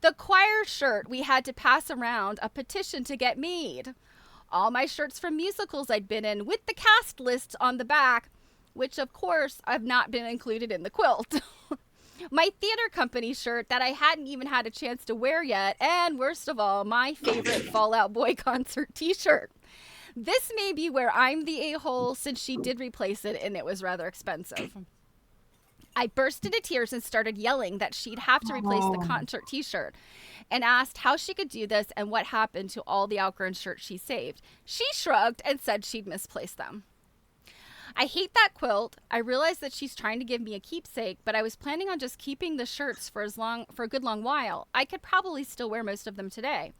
The choir shirt we had to pass around a petition to get made. All my shirts from musicals I'd been in with the cast lists on the back, which of course have not been included in the quilt. My theater company shirt that I hadn't even had a chance to wear yet, and worst of all, my favorite Fall Out Boy concert t-shirt. This may be where I'm the a-hole since she did replace it and it was rather expensive. I burst into tears and started yelling that she'd have to replace the concert t-shirt and asked how she could do this and what happened to all the outgrown shirts she saved. She shrugged and said she'd misplaced them. I hate that quilt. I realized that she's trying to give me a keepsake, but I was planning on just keeping the shirts for a good long while. I could probably still wear most of them today.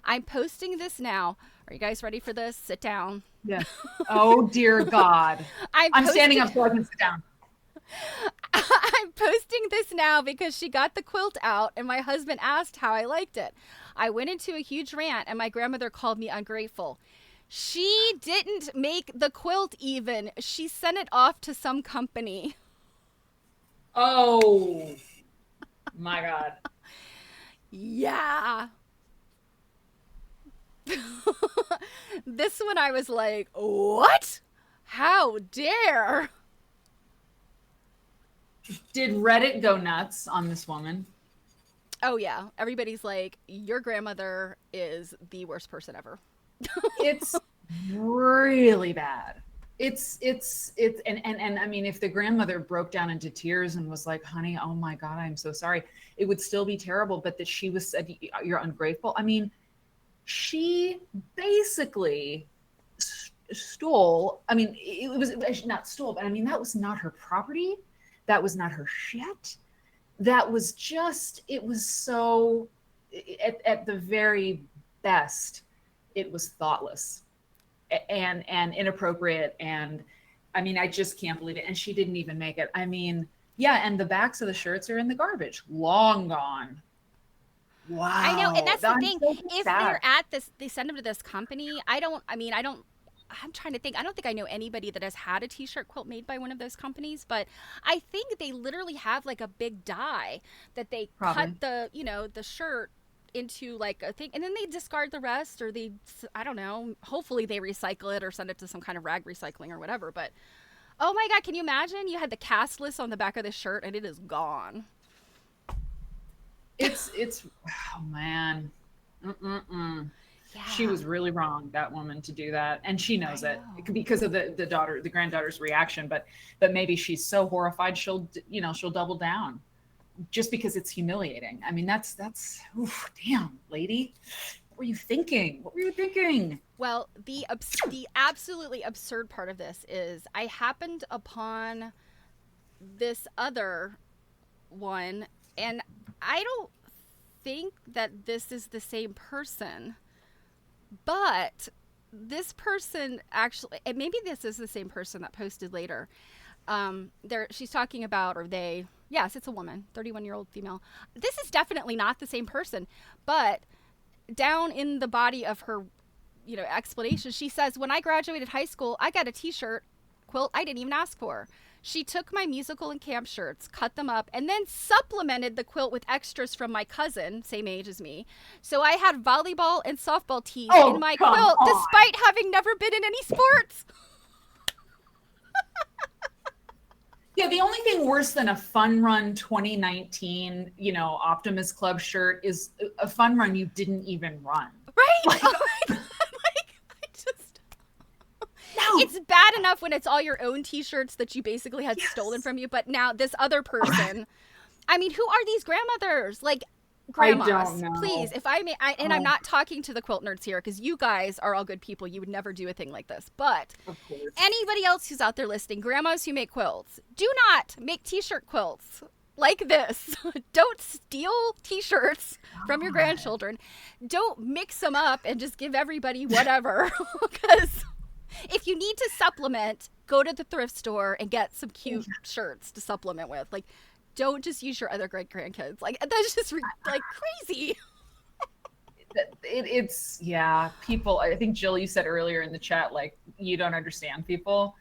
I'm posting this now. Are you guys ready for this? Sit down. Yeah. Oh, dear God. I'm standing up so I can sit down. I'm posting this now because she got the quilt out and my husband asked how I liked it. I went into a huge rant and my grandmother called me ungrateful. She didn't make the quilt even. She sent it off to some company. Oh, my God. Yeah. This one I was like, what? How dare? Did Reddit go nuts on this woman? Oh, yeah. Everybody's like, your grandmother is the worst person ever. It's really bad. It's and I mean, if the grandmother broke down into tears and was like, honey, oh my God, I'm so sorry, it would still be terrible. But that she was said, you're ungrateful. I mean, she basically stole. I mean, it was not stole, but I mean, that was not her property. That was not her shit. That was just, it was so, at the very best, it was thoughtless and inappropriate. And I mean, I just can't believe it. And she didn't even make it. I mean, yeah. And the backs of the shirts are in the garbage, long gone. Wow. I know. And that's the thing. So if sad. they're at this, they send them to this company. I'm trying to think. I don't think I know anybody that has had a t-shirt quilt made by one of those companies, but I think they literally have like a big die that they cut the shirt into like a thing, and then they discard the rest, or I don't know, hopefully they recycle it or send it to some kind of rag recycling or whatever. But oh my God, can you imagine? You had the cast list on the back of the shirt and it is gone. It's oh man. Yeah. She was really wrong, that woman, to do that, and she knows it because of the granddaughter's reaction. But maybe she's so horrified she'll double down, just because it's humiliating. I mean, that's oof, damn, lady, what were you thinking? Well, the absolutely absurd part of this is I happened upon this other one, and I don't think that this is the same person. But this person actually, and maybe this is the same person that posted later. She's talking about, yes, it's a woman, 31-year-old female. This is definitely not the same person, but down in the body of her, explanation, she says, when I graduated high school, I got a t-shirt quilt I didn't even ask for. She took my musical and camp shirts, cut them up, and then supplemented the quilt with extras from my cousin, same age as me. So I had volleyball and softball tees in my quilt, despite having never been in any sports. Yeah, the only thing worse than a Fun Run 2019, Optimus Club shirt is a Fun Run you didn't even run. Right? No. It's bad enough when it's all your own t-shirts that you basically had stolen from you, but now this other person, I mean, who are these grandmothers? Like, grandmas, I don't know. Please, if I may, I'm not talking to the quilt nerds here, because you guys are all good people. You would never do a thing like this. But anybody else who's out there listening, grandmas who make quilts, do not make t-shirt quilts like this. Don't steal t-shirts from your grandchildren. Don't mix them up and just give everybody whatever, because if you need to supplement, go to the thrift store and get some cute shirts to supplement with. Like, don't just use your other great grandkids. Like, that's just like crazy. It's people. I think Jill, you said earlier in the chat, like, you don't understand people.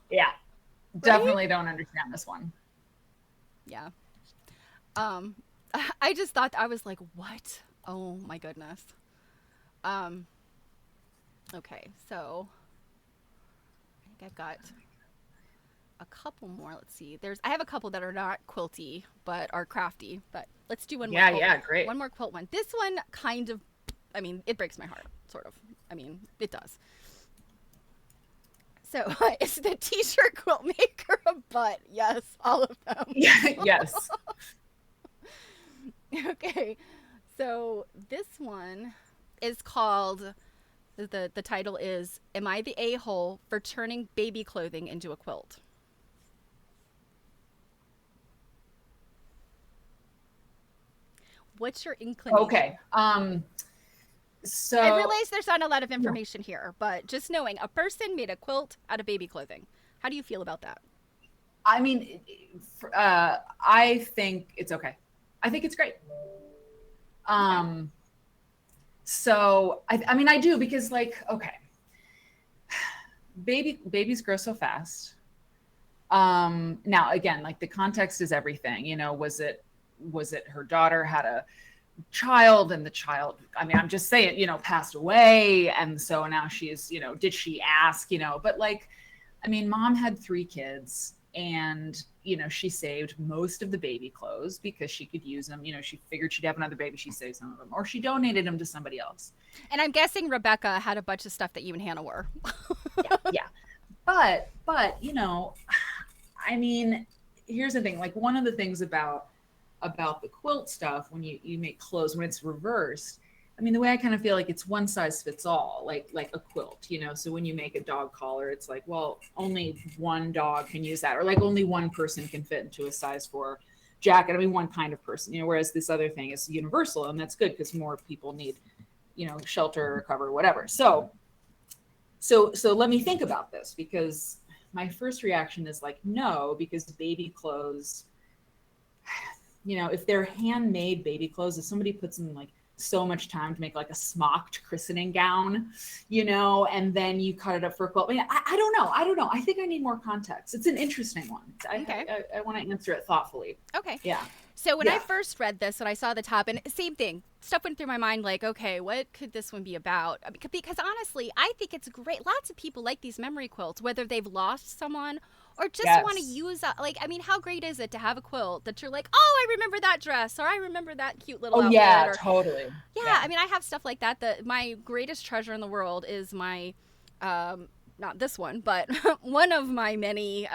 Yeah, definitely don't understand this one. Yeah. I just thought, I was like, what? Oh my goodness. Okay, so I've got a couple more. Let's see. I have a couple that are not quilty, but are crafty. But let's do one more. Yeah, great. One more quilt one. This one kind of, it breaks my heart, sort of. It does. So is the t-shirt quilt maker a butt? Yes, all of them. Yes. Okay, so this one is called, the title is, Am I the A-hole for turning baby clothing into a quilt? What's your inclination? Okay. So I realize there's not a lot of information here, but just knowing a person made a quilt out of baby clothing. How do you feel about that? I mean, I think it's okay. I think it's great. So I mean, I do, because like, okay, babies grow so fast. Now again, like the context is everything, you know, was it her daughter had a child, and the child, I mean, I'm just saying, you know, passed away, and so now she's, you know, did she ask, you know, but like, I mean, mom had 3 kids, and you know, she saved most of the baby clothes because she could use them, you know, she figured she'd have another baby, she saved some of them, or she donated them to somebody else. And I'm guessing Rebecca had a bunch of stuff that you and Hannah wore. Yeah. But you know, I mean, here's the thing, like one of the things about the quilt stuff, when you make clothes, when it's reversed, I mean, the way I kind of feel like it's one size fits all, like a quilt, you know, so when you make a dog collar, it's like, well, only one dog can use that, or like only one person can fit into a size 4 jacket. I mean, one kind of person, you know, whereas this other thing is universal, and that's good because more people need, you know, shelter or cover, whatever. So let me think about this, because my first reaction is like, no, because baby clothes, you know, if they're handmade baby clothes, if somebody puts in like so much time to make like a smocked christening gown, you know, and then you cut it up for a quilt. I mean, I don't know. I think I need more context. It's an interesting one. Okay. I want to answer it thoughtfully. Okay. Yeah. So when I first read this, when I saw the top, and same thing, stuff went through my mind like, okay, what could this one be about? Because honestly, I think it's great. Lots of people like these memory quilts, whether they've lost someone or just want to use like, I mean, how great is it to have a quilt that you're like, oh, I remember that dress, or I remember that cute little outfit. Yeah, or, totally. Yeah, I mean, I have stuff like that. My greatest treasure in the world is my, not this one, but one of my many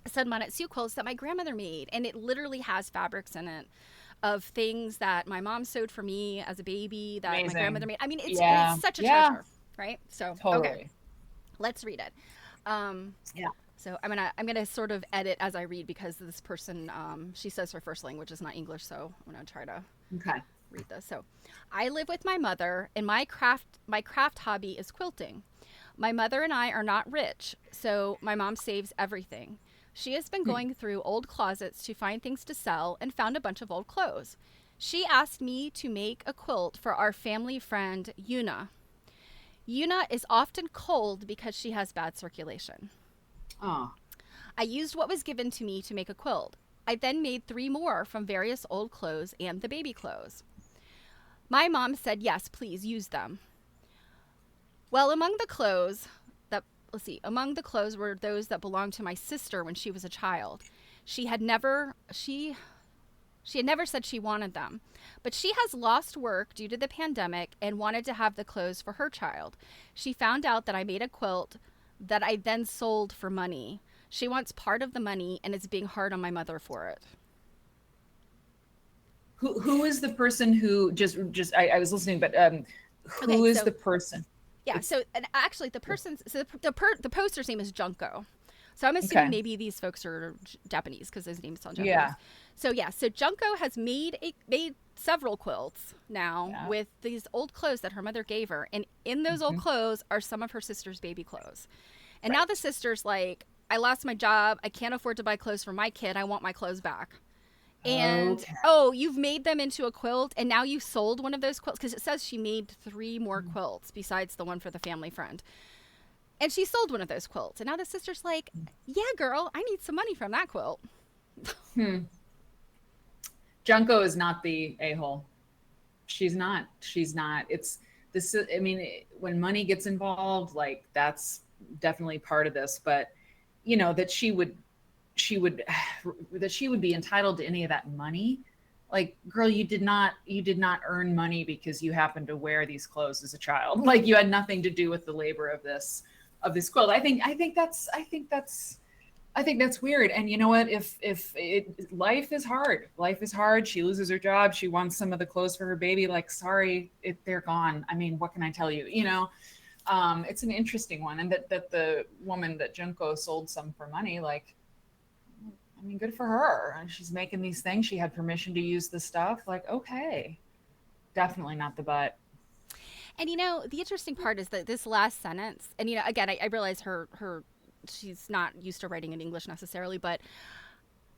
sunbonnet Sioux quilts that my grandmother made, and it literally has fabrics in it of things that my mom sewed for me as a baby that my grandmother made. I mean, it's such a treasure, right? So okay, let's read it. So I'm gonna sort of edit as I read, because this person, she says her first language is not English, so I'm gonna try to read this. So, I live with my mother, and my craft hobby is quilting. My mother and I are not rich, so my mom saves everything. She has been going through old closets to find things to sell and found a bunch of old clothes. She asked me to make a quilt for our family friend, Yuna. Yuna is often cold because she has bad circulation. Oh. I used what was given to me to make a quilt. I then made 3 more from various old clothes and the baby clothes. My mom said, yes, please use them. Well, among the clothes were those that belonged to my sister when she was a child. She had never said she wanted them, but she has lost work due to the pandemic and wanted to have the clothes for her child. She found out that I made a quilt that I then sold for money. She wants part of the money and is being hard on my mother for it. Who is the person who I was listening, but who is the person? Yeah, so and actually the person's, so the poster's name is Junko. So I'm assuming maybe these folks are Japanese because his name is on Japanese. Yeah. So Junko has made several quilts now with these old clothes that her mother gave her, and in those old clothes are some of her sister's baby clothes. And now the sister's like, I lost my job, I can't afford to buy clothes for my kid, I want my clothes back. And you've made them into a quilt, and now you sold one of those quilts, because it says she made 3 more quilts besides the one for the family friend. And she sold one of those quilts, and now the sister's like, yeah, girl, I need some money from that quilt. Junko is not the a-hole. She's not. It's this. I mean, when money gets involved, like that's definitely part of this. But you know that she would be entitled to any of that money. Like, girl, you did not earn money because you happened to wear these clothes as a child. Like, you had nothing to do with the labor of this this quilt. I think that's weird. And you know what? Life is hard. She loses her job. She wants some of the clothes for her baby. Like, sorry, they're gone. I mean, what can I tell you? You know, it's an interesting one. And that the woman that Junko sold some for money, like, I mean, good for her. She's making these things. She had permission to use the stuff. Like, okay, definitely not the butt. And, you know, the interesting part is that this last sentence, and, you know, again, I realize she's not used to writing in English necessarily, but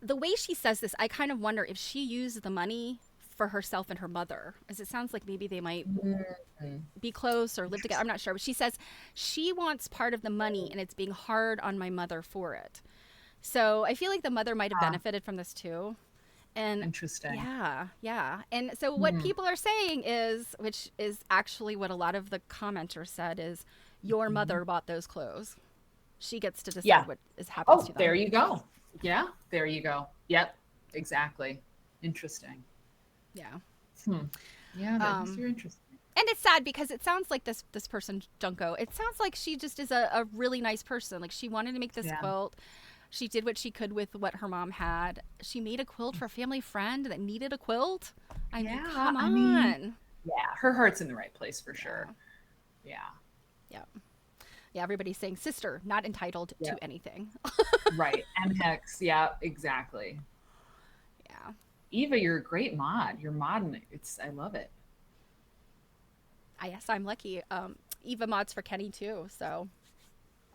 the way she says this, I kind of wonder if she used the money for herself and her mother, as it sounds like maybe they might be close or live together. I'm not sure. But she says she wants part of the money and it's being hard on my mother for it. So I feel like the mother might have benefited from this too. And interesting. Yeah. And so what people are saying is, which is actually what a lot of the commenters said, is your mother bought those clothes. She gets to decide what happens to them. There you go. Yeah, there you go. Yep, exactly. Interesting. Yeah. Yeah, that's very interesting. And it's sad because it sounds like this person, Junko, it sounds like she just is a really nice person. Like, she wanted to make this quilt. She did what she could with what her mom had. She made a quilt for a family friend that needed a quilt. I mean, come on. Her heart's in the right place for sure. Yeah. Yeah, everybody's saying sister, not entitled to anything. Right. And Hex, yeah, exactly. Yeah. Eva, you're a great mod. You're modding. I love it. Yes, I'm lucky. Eva mods for Kenny too, so.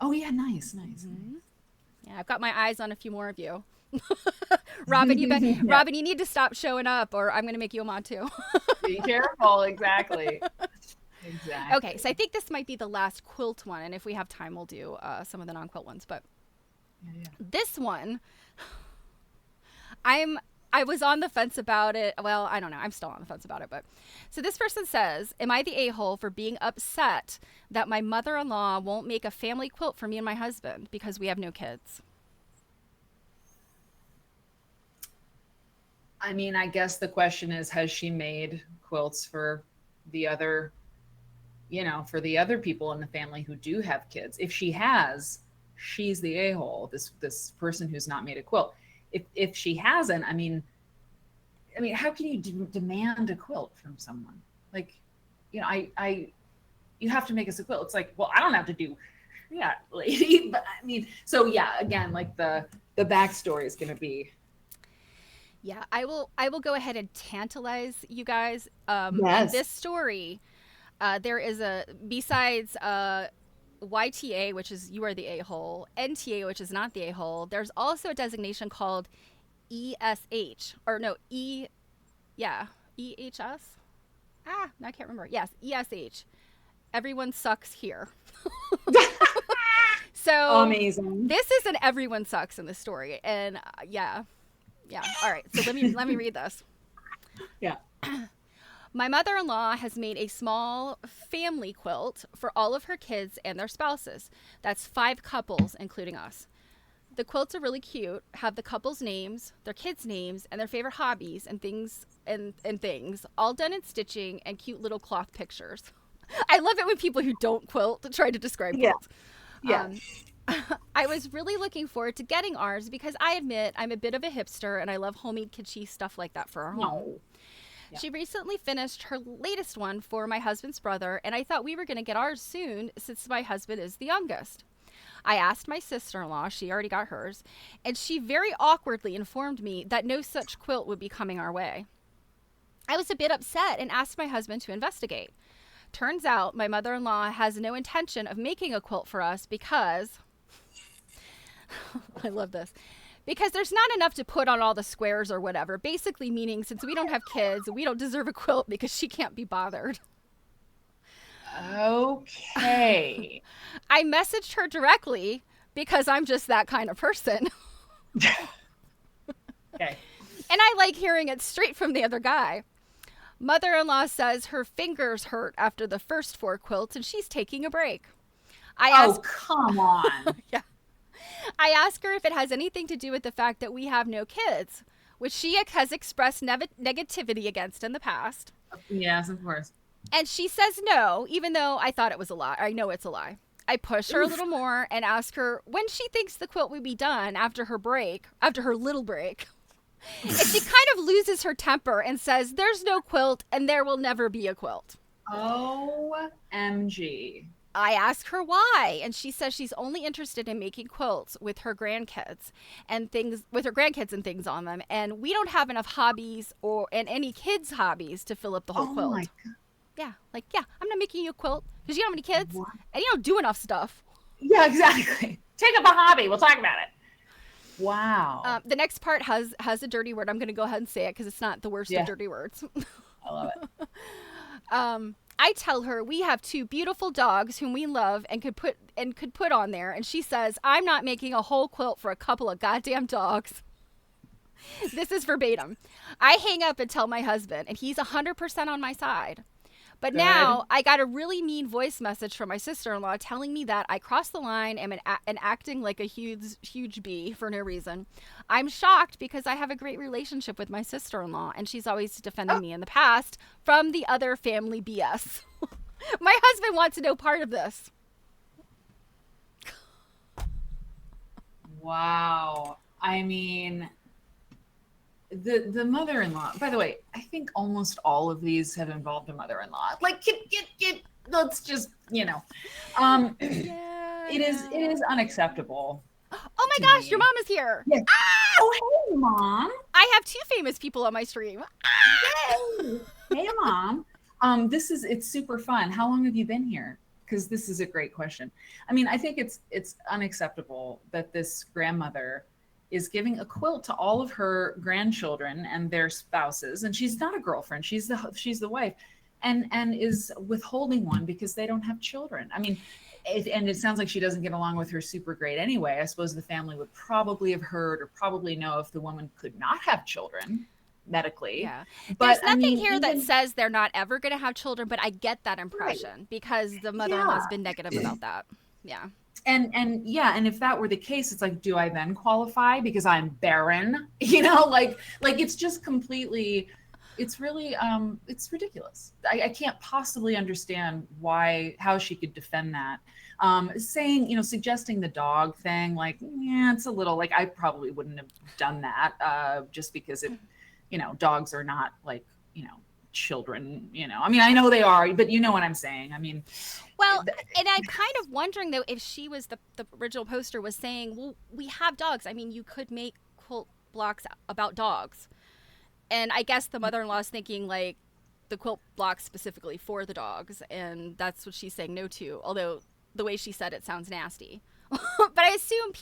Oh yeah, nice. Yeah, I've got my eyes on a few more of you. Robin, Robin, you need to stop showing up or I'm going to make you a mod too. Be careful. Exactly. Okay, so I think this might be the last quilt one. And if we have time, we'll do some of the non-quilt ones. But this one, I was on the fence about it. Well, I don't know. I'm still on the fence about it. But so this person says, am I the a-hole for being upset that my mother-in-law won't make a family quilt for me and my husband because we have no kids? I mean, I guess the question is, has she made quilts for the other, for the other people in the family who do have kids? If she has, she's the a-hole, this person who's not made a quilt. If she hasn't, I mean, how can you demand a quilt from someone? Like, you have to make us a quilt. It's like, well, I don't have to do that, lady. But I mean, so yeah, again, like the backstory is going to be. Yeah, I will go ahead and tantalize you guys. Yes. In this story, there is besides YTA, which is you are the a-hole, NTA, which is not the a-hole, there's also a designation called ESH, or no, EHS? I can't remember. Yes, ESH. Everyone sucks here. So amazing. This is an everyone sucks in the story. And yeah. All right. So let me read this. Yeah. My mother-in-law has made a small family quilt for all of her kids and their spouses. That's 5 couples, including us. The quilts are really cute, have the couples' names, their kids' names, and their favorite hobbies and things, all done in stitching and cute little cloth pictures. I love it when people who don't quilt try to describe quilts. Yeah. I was really looking forward to getting ours because I admit I'm a bit of a hipster and I love homemade kitschy stuff like that for our home. Yeah. She recently finished her latest one for my husband's brother, and I thought we were going to get ours soon since my husband is the youngest. I asked my sister-in-law, she already got hers, and she very awkwardly informed me that no such quilt would be coming our way. I was a bit upset and asked my husband to investigate. Turns out my mother-in-law has no intention of making a quilt for us because... I love this. Because there's not enough to put on all the squares or whatever. Basically meaning since we don't have kids, we don't deserve a quilt because she can't be bothered. Okay. I messaged her directly because I'm just that kind of person. Okay. And I like hearing it straight from the other guy. Mother-in-law says her fingers hurt after the first 4 quilts and she's taking a break. Come on. Yeah. I ask her if it has anything to do with the fact that we have no kids, which she has expressed negativity against in the past. Yes, of course. And she says no, even though I thought it was a lie. I know it's a lie. I push her a little more and ask her when she thinks the quilt will be done after her little break. And she kind of loses her temper and says, there's no quilt and there will never be a quilt. OMG. I ask her why, and she says she's only interested in making quilts with her grandkids and things on them, and we don't have enough hobbies and any kids' hobbies to fill up the whole quilt. My God. Yeah, I'm not making you a quilt because you don't have any kids and you don't do enough stuff. Yeah, exactly. Take up a hobby. We'll talk about it. Wow. The next part has a dirty word. I'm going to go ahead and say it because it's not the worst of dirty words. I love it. I tell her we have 2 beautiful dogs whom we love and could put on there, and she says I'm not making a whole quilt for a couple of goddamn dogs. This is verbatim. I hang up and tell my husband, and he's 100% on my side. But now I got a really mean voice message from my sister-in-law telling me that I crossed the line and acting like a huge bee for no reason. I'm shocked because I have a great relationship with my sister-in-law, and she's always defended me in the past from the other family BS. My husband wants no part of this. Wow. I mean, the mother-in-law, by the way, I think almost all of these have involved a mother-in-law. Like, let's just, it is unacceptable. Oh my gosh, your mom is here. Yes. Oh, hey, Mom. I have 2 famous people on my stream. Yay. Hey, Mom. It's super fun. How long have you been here? Because this is a great question. I mean, I think it's unacceptable that this grandmother is giving a quilt to all of her grandchildren and their spouses, and she's not a girlfriend, she's the wife, and is withholding one because they don't have children. I mean, it sounds like she doesn't get along with her super great anyway. I suppose the family would probably have heard or probably know if the woman could not have children medically. Yeah, but there's nothing here that says they're not ever going to have children, but I get that impression because the mother-in-law's been negative about that. Yeah. And if that were the case, it's like, do I then qualify because I'm barren? Like it's just completely, it's really, it's ridiculous. I can't possibly understand how she could defend that. Suggesting the dog thing, like, yeah, it's a little, like, I probably wouldn't have done that just because dogs are not like, children, I mean, I know they are, but you know what I'm saying. I mean, well, and I'm kind of wondering though, if she was the original poster was saying, well, we have dogs. I mean, you could make quilt blocks about dogs. And I guess the mother-in-law is thinking like the quilt blocks specifically for the dogs. And that's what she's saying no to. Although the way she said it sounds nasty, but I assume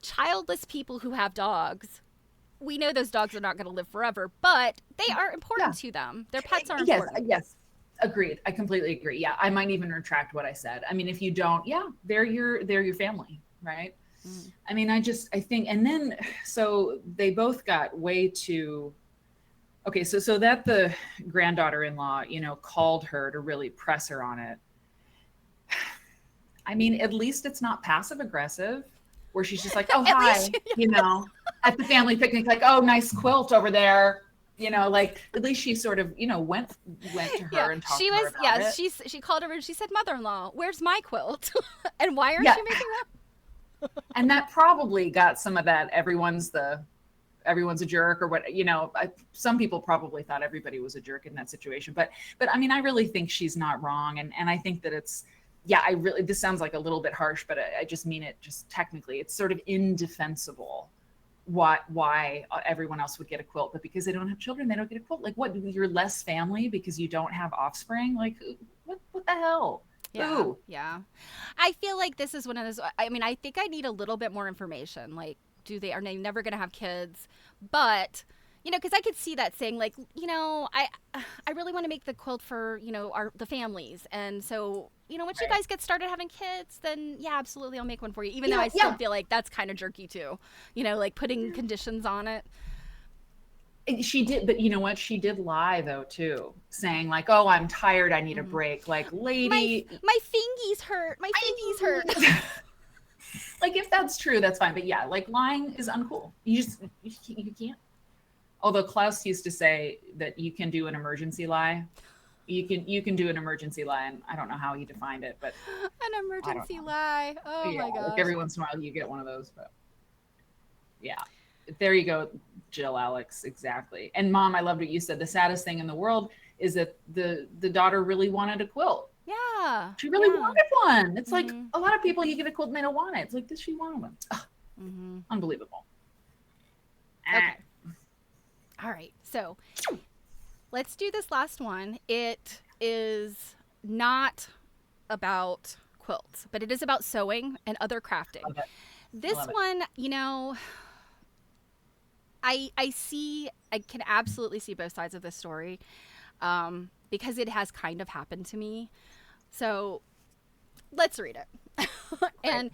childless people who have dogs, we know those dogs are not going to live forever, but they are important to them. Their pets are important. Yes. Agreed. I completely agree. Yeah. I might even retract what I said. I mean, if you don't, they're your family. Right. Mm. I mean, I think, and then, so they both got way too, okay. So that the granddaughter-in-law, called her to really press her on it. I mean, at least it's not passive aggressive where she's just like, oh, hi, at the family picnic, like, oh, nice quilt over there. Like at least she sort of, went to her and talked to her about it. She called her and she said, mother-in-law, where's my quilt? And why aren't you making that? And that probably got some of that. Everyone's a jerk or what, some people probably thought everybody was a jerk in that situation. But I mean, I really think she's not wrong. And I think that it's, this sounds like a little bit harsh, but I just mean it just technically, it's sort of indefensible why everyone else would get a quilt, but because they don't have children, they don't get a quilt. Like, what, you're less family because you don't have offspring? Like, what the hell? Yeah. Ooh. Yeah. I feel like this is one of those, I mean, I think I need a little bit more information. Like, are they never going to have kids? But, because I could see that saying like, I really want to make the quilt for, the families. And so, once you guys get started having kids, then absolutely, I'll make one for you. Even though I still feel like that's kind of jerky too, like putting conditions on it. She did, but you know what? She did lie though too, saying like, "Oh, I'm tired. I need a break." Like, lady, my fingies hurt. My fingies hurt. Like, if that's true, that's fine. But like, lying is uncool. You can't. Although Klaus used to say that you can do an emergency lie. You can do an emergency line. I don't know how he defined it, but an emergency lie. Oh yeah, my gosh. like every once in a while you get one of those, but yeah. There you go, Jill, Alex, exactly. And Mom, I loved what you said. The saddest thing in the world is that the daughter really wanted a quilt. Yeah. She really wanted one. It's like Mm-hmm. a lot of people, you get a quilt and they don't want it. It's like, does she want one? Mm-hmm. Unbelievable. Okay. All right. So let's do this last one. It is not about quilts, but it is about sewing and other crafting. Okay. This one, you know, I can absolutely see both sides of this story, because it has kind of happened to me. So let's read it. And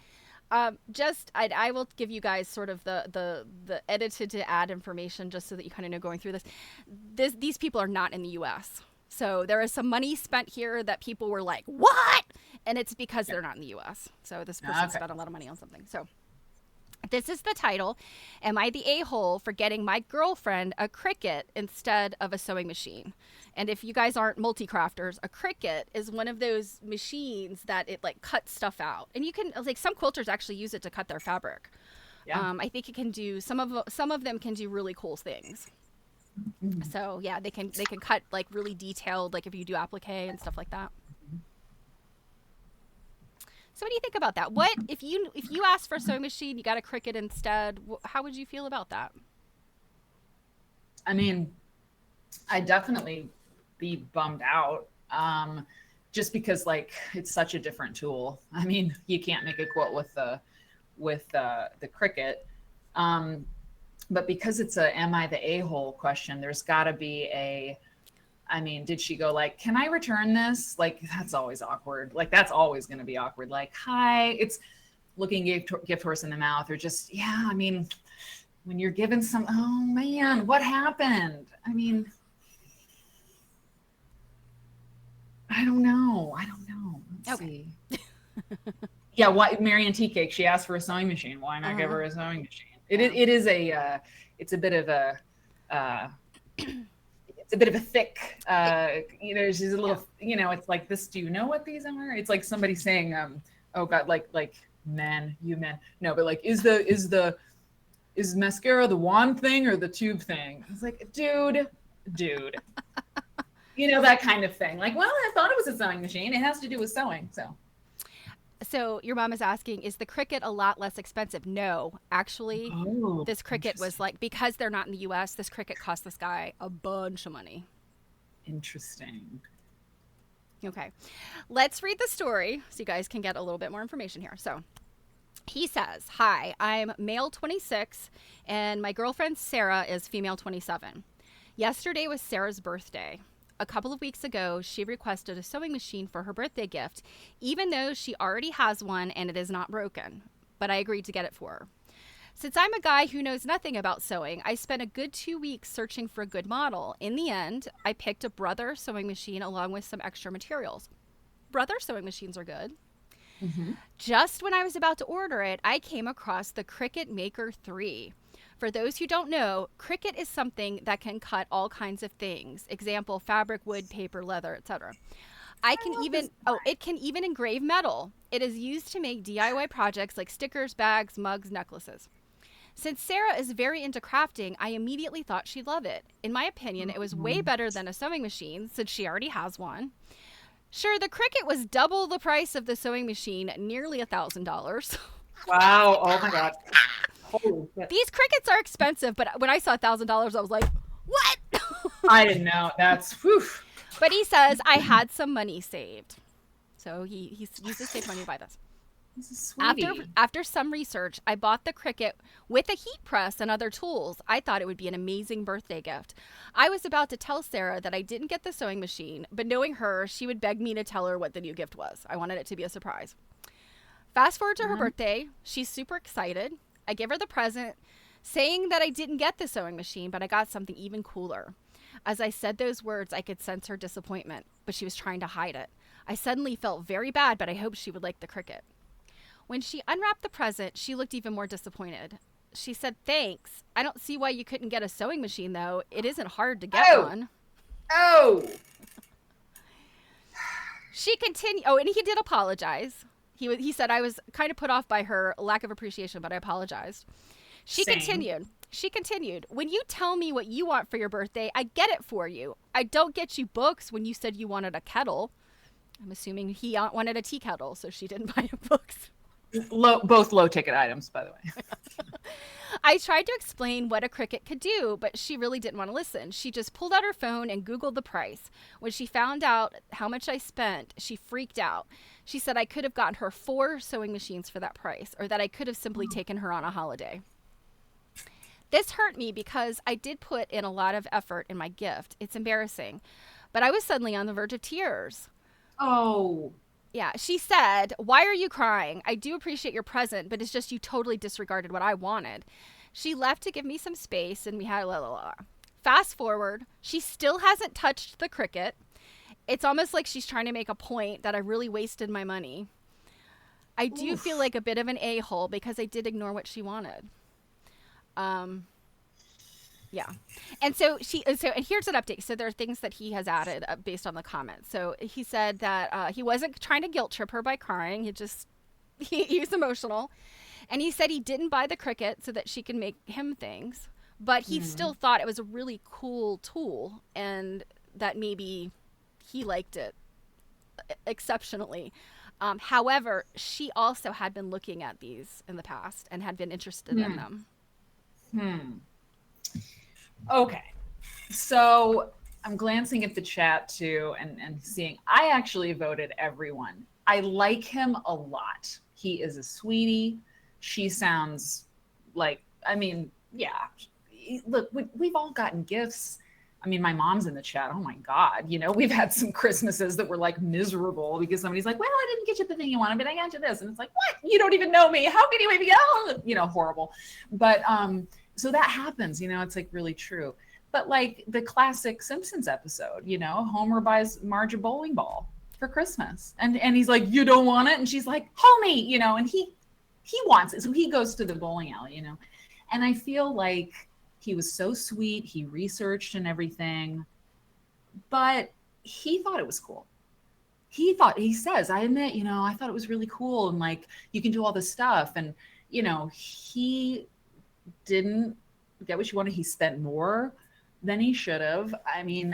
I will give you guys sort of the edited to add information just so that you kind of know going through this. These people are not in the US. So there is some money spent here that people were like, what? And it's because they're not in the US. So this person spent a lot of money on something. So this is the title. Am I the a-hole for getting my girlfriend a Cricut instead of a sewing machine? And if you guys aren't multi-crafters, a Cricut is one of those machines that it like cuts stuff out. And you can, like, some quilters actually use it to cut their fabric. Yeah. I think it can do, some of them can do really cool things. Mm-hmm. So yeah, they can cut like really detailed, like if you do applique and stuff like that. So what do you think about that? What if you asked for a sewing machine, you got a Cricut instead? How would you feel about that? I mean, I definitely be bummed out, just because like it's such a different tool. I mean, you can't make a quilt with the Cricut, but because it's a "Am I the a-hole" question, there's got to be a. I mean, did she go like, can I return this? Like, that's always awkward. Like, that's always going to be awkward. Like, hi, it's looking gift horse in the mouth, or just, yeah, I mean, when you're given some, oh man, what happened? I mean, I don't know. Let's see. Yeah, why Marianne Tea Cake, she asked for a sewing machine. Why not give her a sewing machine? It is a, it's a bit of a, it's a bit of a thick, you know, she's a little, you know, it's like this, do you know what these are? It's like somebody saying, oh God, like men, you men. No, but like, is mascara the wand thing or the tube thing? It's like, dude, you know, that kind of thing. Like, well, I thought it was a sewing machine. It has to do with sewing, So your mom is asking, is the Cricut a lot less expensive? No, actually, this Cricut was like, because they're not in the US, this Cricut cost this guy a bunch of money. Interesting. Okay, let's read the story so you guys can get a little bit more information here. So he says, hi, I'm male 26 and my girlfriend Sarah is female 27. Yesterday was Sarah's birthday. A couple of weeks ago, she requested a sewing machine for her birthday gift, even though she already has one and it is not broken, but I agreed to get it for her. Since I'm a guy who knows nothing about sewing, I spent a good 2 weeks searching for a good model. In the end, I picked a Brother sewing machine along with some extra materials. Brother sewing machines are good. Mm-hmm. Just when I was about to order it, I came across the Cricut Maker 3. For those who don't know, Cricut is something that can cut all kinds of things. Example, fabric, wood, paper, leather, etc. It can even engrave metal. It is used to make DIY projects like stickers, bags, mugs, necklaces. Since Sarah is very into crafting, I immediately thought she'd love it. In my opinion, it was way better than a sewing machine since she already has one. Sure, the Cricut was double the price of the sewing machine, nearly $1,000. Wow, oh my God. These Cricuts are expensive, but when I saw $1,000, I was like, what? I didn't know. That's, whew. But he says, I had some money saved. So he used to save money to buy this. This is sweetie. After some research, I bought the Cricut with a heat press and other tools. I thought it would be an amazing birthday gift. I was about to tell Sarah that I didn't get the sewing machine, but knowing her, she would beg me to tell her what the new gift was. I wanted it to be a surprise. Fast forward to her birthday. She's super excited. I give her the present, saying that I didn't get the sewing machine, but I got something even cooler. As I said those words, I could sense her disappointment, but she was trying to hide it. I suddenly felt very bad, but I hoped she would like the Cricut. When she unwrapped the present, she looked even more disappointed. She said, thanks. I don't see why you couldn't get a sewing machine, though. It isn't hard to get one. Oh! She continued. Oh, and he did apologize. He said, I was kind of put off by her lack of appreciation, but I apologized. She continued. When you tell me what you want for your birthday, I get it for you. I don't get you books when you said you wanted a kettle. I'm assuming he wanted a tea kettle, so she didn't buy him books. Both low ticket items, by the way. I tried to explain what a Cricut could do, but she really didn't want to listen. She just pulled out her phone and Googled the price. When she found out how much I spent, she freaked out. She said I could have gotten her 4 sewing machines for that price, or that I could have simply taken her on a holiday. This hurt me because I did put in a lot of effort in my gift. It's embarrassing. But I was suddenly on the verge of tears. Oh. Yeah, she said, why are you crying? I do appreciate your present, but it's just you totally disregarded what I wanted. She left to give me some space, and we had Fast forward, she still hasn't touched the Cricut. It's almost like she's trying to make a point that I really wasted my money. I do feel like a bit of an a-hole because I did ignore what she wanted. Yeah. And so and here's an update. So there are things that he has added based on the comments. So he said that he wasn't trying to guilt trip her by crying. He was emotional. And he said he didn't buy the Cricut so that she could make him things, but he still thought it was a really cool tool and that maybe he liked it exceptionally. However, she also had been looking at these in the past and had been interested in them. Okay. So I'm glancing at the chat too and seeing, I actually voted everyone. I like him a lot. He is a sweetie. She sounds like, I mean, yeah, look, we've all gotten gifts. I mean, my mom's in the chat. Oh my God. You know, we've had some Christmases that were like miserable because somebody's like, well, I didn't get you the thing you wanted, but I got you this. And it's like, what? You don't even know me. How can you even get, you know, horrible. But, so that happens, you know, it's like really true. But like the classic Simpsons episode, you know, Homer buys Marge a bowling ball for Christmas. And he's like, you don't want it? And she's like, homie, you know, and he wants it. So he goes to the bowling alley, you know. And I feel like he was so sweet. He researched and everything, but he thought it was cool. He says, I admit, you know, I thought it was really cool. And like, you can do all this stuff. And, you know, he didn't get what you wanted. He spent more than he should have. I mean,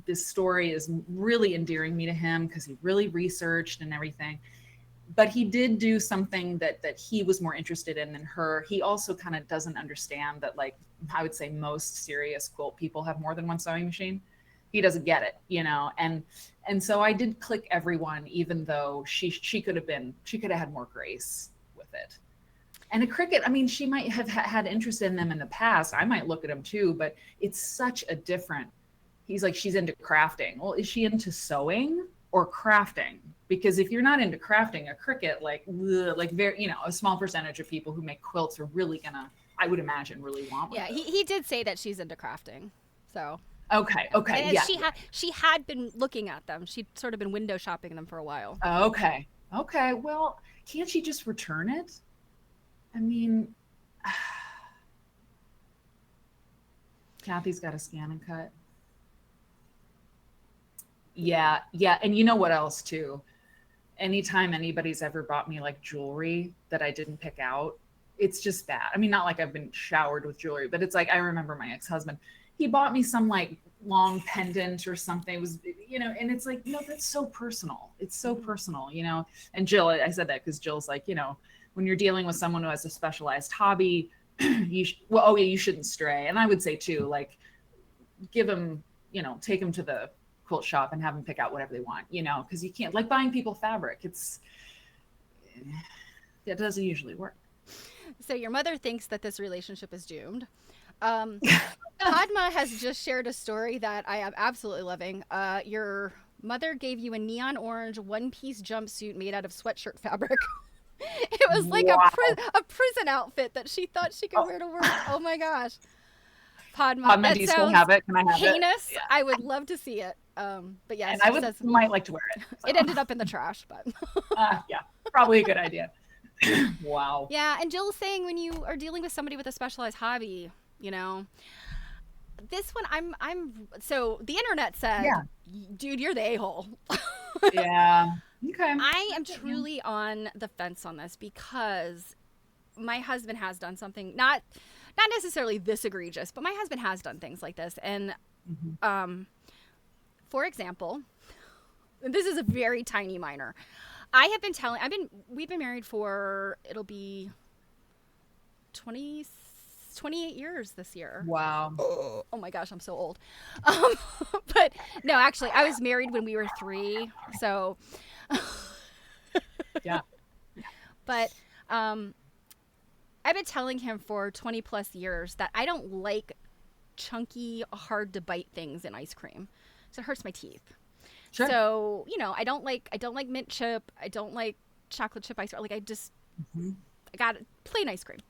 this story is really endearing me to him because he really researched and everything. But he did do something that he was more interested in than her. He also kind of doesn't understand that, like, I would say most serious quilt people have more than one sewing machine. He doesn't get it, you know. And so I did click everyone, even though she could have had more grace with it. And a Cricut, I mean, she might have had interest in them in the past. I might look at them too, but it's such a different, he's like, she's into crafting. Well, is she into sewing or crafting? Because if you're not into crafting, a Cricut, like very, you know, a small percentage of people who make quilts are really gonna, I would imagine, really want one. Yeah, he did say that she's into crafting. So. Okay. And yeah. She had been looking at them. She'd sort of been window shopping them for a while. Okay. Well, can't she just return it? I mean, Kathy's got a scan and cut. Yeah. And you know what else too? Anytime anybody's ever bought me like jewelry that I didn't pick out, it's just bad. I mean, not like I've been showered with jewelry, but it's like, I remember my ex-husband, he bought me some like long pendant or something. It was, you know, and it's like, no, that's so personal. It's so personal, you know? And Jill, I said that because Jill's like, you know, when you're dealing with someone who has a specialized hobby, you shouldn't stray. And I would say too, like, give them, you know, take them to the quilt shop and have them pick out whatever they want, you know, because you can't, like buying people fabric. It doesn't usually work. So your mother thinks that this relationship is doomed. Padma has just shared a story that I am absolutely loving. Your mother gave you a neon orange one-piece jumpsuit made out of sweatshirt fabric. It was like a prison outfit that she thought she could wear to work. Oh my gosh. Padma, do you still have it? Can I have heinous. it? Yeah. I would love to see it. But yes, and might like to wear it. So. It ended up in the trash, but yeah, probably a good idea. Wow. Yeah, and Jill's saying when you are dealing with somebody with a specialized hobby, you know, this one I'm so the internet said, dude, you're the a-hole. Yeah. Okay. I am truly on the fence on this because my husband has done something not necessarily this egregious, but my husband has done things like this. And for example, this is a very tiny minor. We've been married for, it'll be 28 years this year. Wow. Oh my gosh, I'm so old. But no, actually, I was married when we were 3. So, Yeah. but I've been telling him for 20 plus years that I don't like chunky, hard to bite things in ice cream. So it hurts my teeth. Sure. So, I don't like mint chip. I don't like chocolate chip ice cream. Like I got plain ice cream.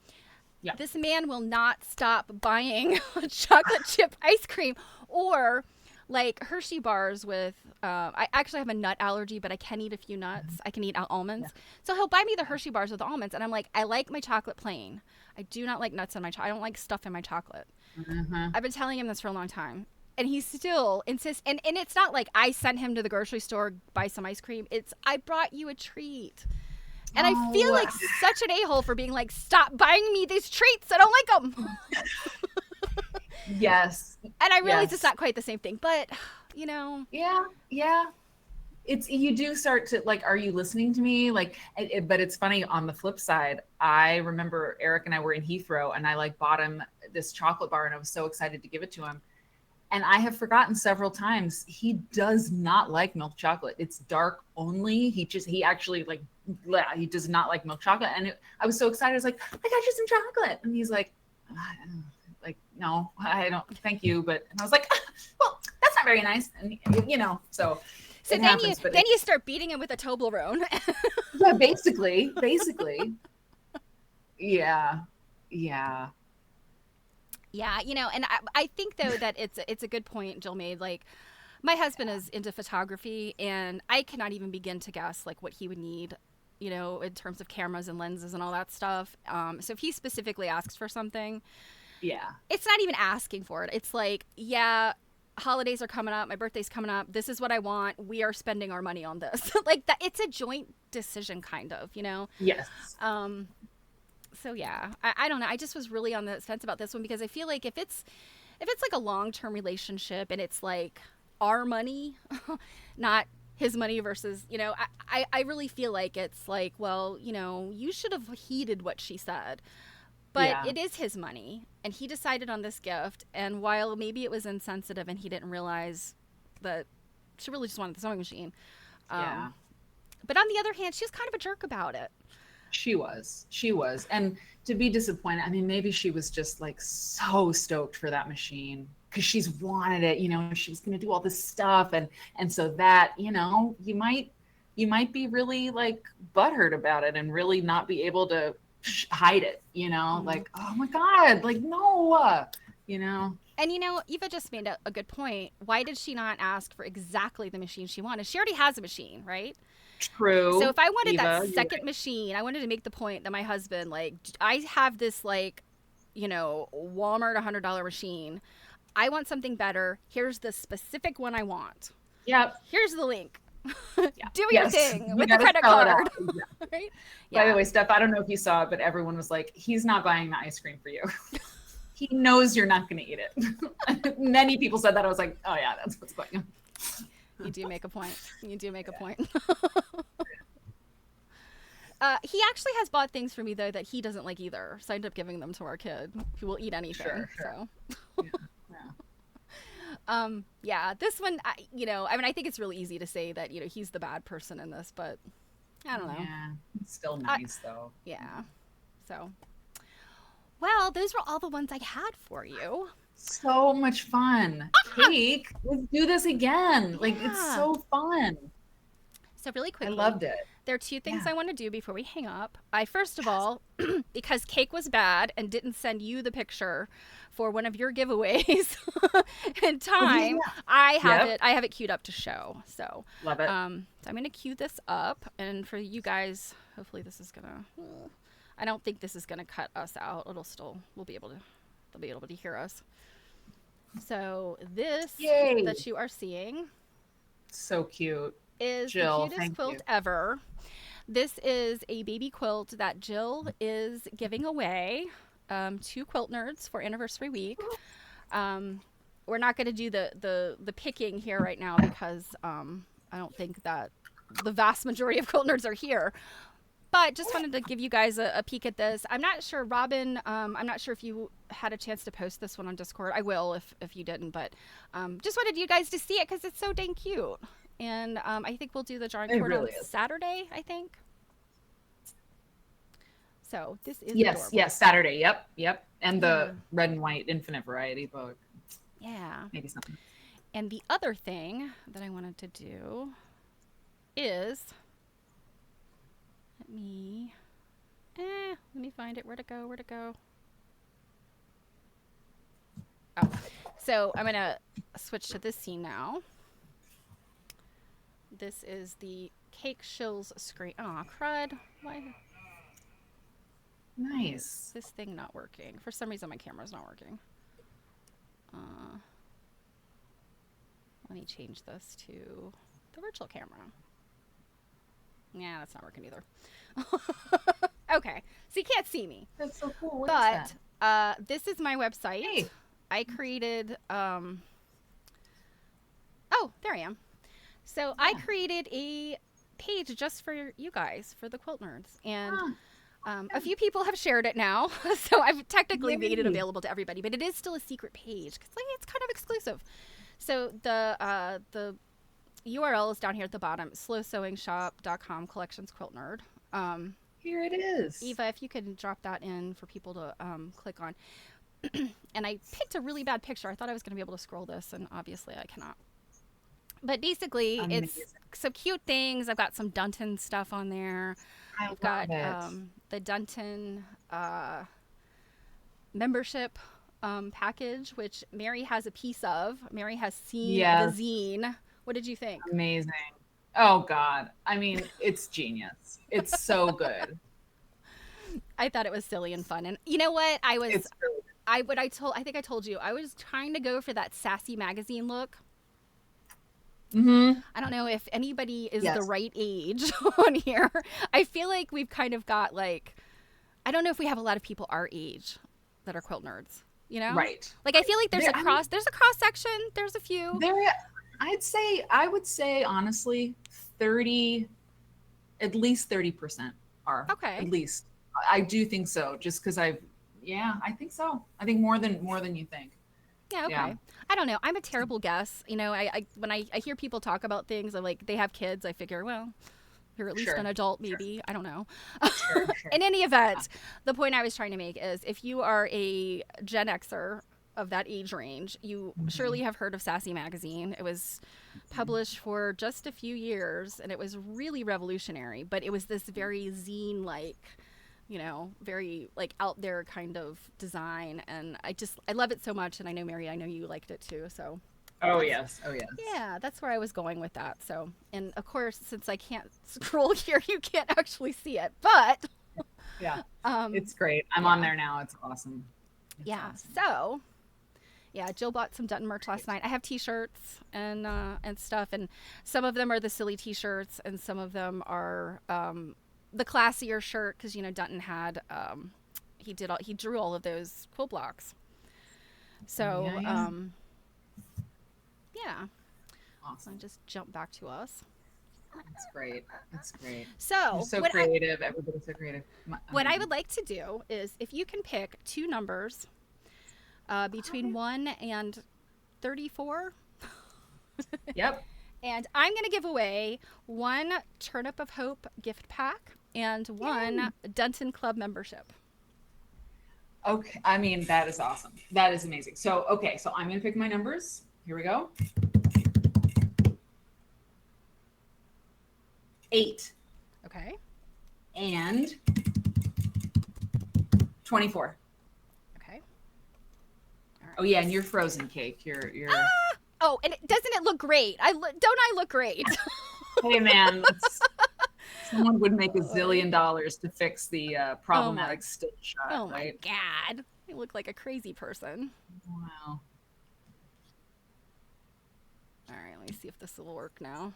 Yeah. This man will not stop buying chocolate chip ice cream or like Hershey bars with, I actually have a nut allergy, but I can eat a few nuts. I can eat almonds. Yeah. So he'll buy me the Hershey bars with almonds. And I'm like, I like my chocolate plain. I do not like nuts in my chocolate. I don't like stuff in my chocolate. I've been telling him this for a long time. And he still insists. And it's not like I sent him to the grocery store, buy some ice cream. It's, I brought you a treat. And I feel like such an a-hole for being like, stop buying me these treats. I don't like them. Yes. And I realize it's not quite the same thing, but Yeah. You do start to like, are you listening to me? Like, but it's funny on the flip side. I remember Eric and I were in Heathrow and I like bought him this chocolate bar and I was so excited to give it to him. And I have forgotten several times, he does not like milk chocolate. It's dark only. He actually like, he does not like milk chocolate. And I was so excited. I was like, I got you some chocolate. And he's like, no, I don't, thank you. But and I was like, well, that's not very nice. And so then happens, you start beating him with a Toblerone. Yeah, basically. Yeah. Yeah, and I think though that it's a good point Jill made. Like, my husband is into photography, and I cannot even begin to guess like what he would need, in terms of cameras and lenses and all that stuff. So if he specifically asks for something, it's not even asking for it. It's like, holidays are coming up, my birthday's coming up. This is what I want. We are spending our money on this. Like that, it's a joint decision, kind of. Yes. So yeah, I don't know. I just was really on the fence about this one because I feel like if it's like a long-term relationship and it's like our money, not his money versus, I really feel like it's like, well, you should have heeded what she said. But it is his money and he decided on this gift. And while maybe it was insensitive and he didn't realize that she really just wanted the sewing machine. But on the other hand, she was kind of a jerk about it. She was. And to be disappointed, I mean, maybe she was just like so stoked for that machine because she's wanted it, she was going to do all this stuff. And so that, you might be really like butthurt about it and really not be able to hide it, like, oh my God, like, no, And Eva just made a good point. Why did she not ask for exactly the machine she wanted? She already has a machine, right? True. So if I wanted that second machine, I wanted to make the point that my husband, like, I have this like, Walmart $100 machine. I want something better. Here's the specific one I want. Yep. Here's the link. Do your thing with the credit card. Right? By the way, Steph, I don't know if you saw it, but everyone was like, he's not buying the ice cream for you. He knows you're not going to eat it. Many people said that. I was like, oh yeah, that's what's going on. You do make a point. He actually has bought things for me though that he doesn't like either. So I ended up giving them to our kid who will eat anything. Sure. So. This one, I think it's really easy to say that, he's the bad person in this, but I don't know. Yeah, it's still nice though. Yeah. So, well, those were all the ones I had for you. So much fun. Cake, let's do this again. Like, it's so fun. So really quickly, I loved it. There are two things I want to do before we hang up. First of all, because Cake was bad and didn't send you the picture for one of your giveaways in time, I have it queued up to show. So love it. So I'm going to queue this up, and for you guys, hopefully this is gonna. I don't think this is gonna cut us out. They'll be able to hear us. So this that you are seeing. So cute. is Jill, the cutest thank quilt you. ever. This is a baby quilt that Jill is giving away to Quilt Nerds for Anniversary Week. We're not going to do the picking here right now because I don't think that the vast majority of Quilt Nerds are here. But just wanted to give you guys a peek at this. I'm not sure, Robin, I'm not sure if you had a chance to post this one on Discord. I will if you didn't, but just wanted you guys to see it because it's so dang cute. And I think we'll do the drawing for it on Saturday, I think. So this is adorable. Yes, Saturday. Yep. And the red and white infinite variety book. Yeah. Maybe something. And the other thing that I wanted to do is let me find it. Where'd it go? Oh, so I'm gonna switch to this scene now. This is the Cake Shills screen. Aw, crud. Why? Nice. This thing not working. For some reason, my camera's not working. Let me change this to the virtual camera. Yeah, that's not working either. Okay, so you can't see me. That's so cool. This is my website. Hey. I created, oh, there I am. So I created a page just for you guys, for the Quilt Nerds. And a few people have shared it now. So I've technically made it available to everybody, but it is still a secret page because it's kind of exclusive. So the URL is down here at the bottom, slowsewingshop.com /collections Quilt Nerd. Here it is. Eva, if you could drop that in for people to click on. And I picked a really bad picture. I thought I was going to be able to scroll this, and obviously I cannot. But basically, it's some cute things. I've got some Dunton stuff on there. I've got the Dunton membership package, which Mary has a piece of. Mary has seen the zine. What did you think? Amazing. Oh, God. I mean, it's genius. It's so good. I thought it was silly and fun. And you know what? I think I told you, I was trying to go for that sassy magazine look. Mm-hmm. I don't know if anybody is the right age on here. I feel like we've kind of got I don't know if we have a lot of people our age that are quilt nerds, you know? Right. I feel like there's a cross section. There's a few. I would say honestly, at least 30% are. Okay. At least. I do think so. Just because I think so. I think more than you think. Yeah, okay. Yeah. I don't know. I'm a terrible guess. You know, when I hear people talk about things, I'm like, they have kids, I figure, well, you're at least an adult, maybe. I don't know. Sure. In any event, the point I was trying to make is if you are a Gen Xer of that age range, you surely have heard of Sassy Magazine. It was published for just a few years, and it was really revolutionary, but it was this very zine-like, you know, very out there kind of design, and I love it so much. And I know, Mary, I know you liked it too, so yes. Yeah, that's where I was going with that. So, and of course, since I can't scroll here, you can't actually see it, but it's great. I'm on there now. It's awesome. So Jill bought some Dutton merch last night. I have t-shirts and stuff, and some of them are the silly t-shirts, and some of them are the classier shirt, because Dutton had he drew all of those quilt blocks. So awesome. So just jump back to us. That's great. So you're so creative. Everybody's so creative. What I would like to do is, if you can pick two numbers between 1 and 34. Yep. And I'm going to give away one Turnip of Hope gift pack and one Dunton Club membership. Okay. I mean, that is awesome. That is amazing. So, so I'm going to pick my numbers. Here we go. 8. Okay. And 24. Okay. All right. Oh yeah, and you're frozen cake. You're Oh, and doesn't it look great? Don't I look great? Hey man, someone would make $1 zillion to fix the problematic still shot. Oh right? My God, you look like a crazy person. Wow. All right, let me see if this will work now.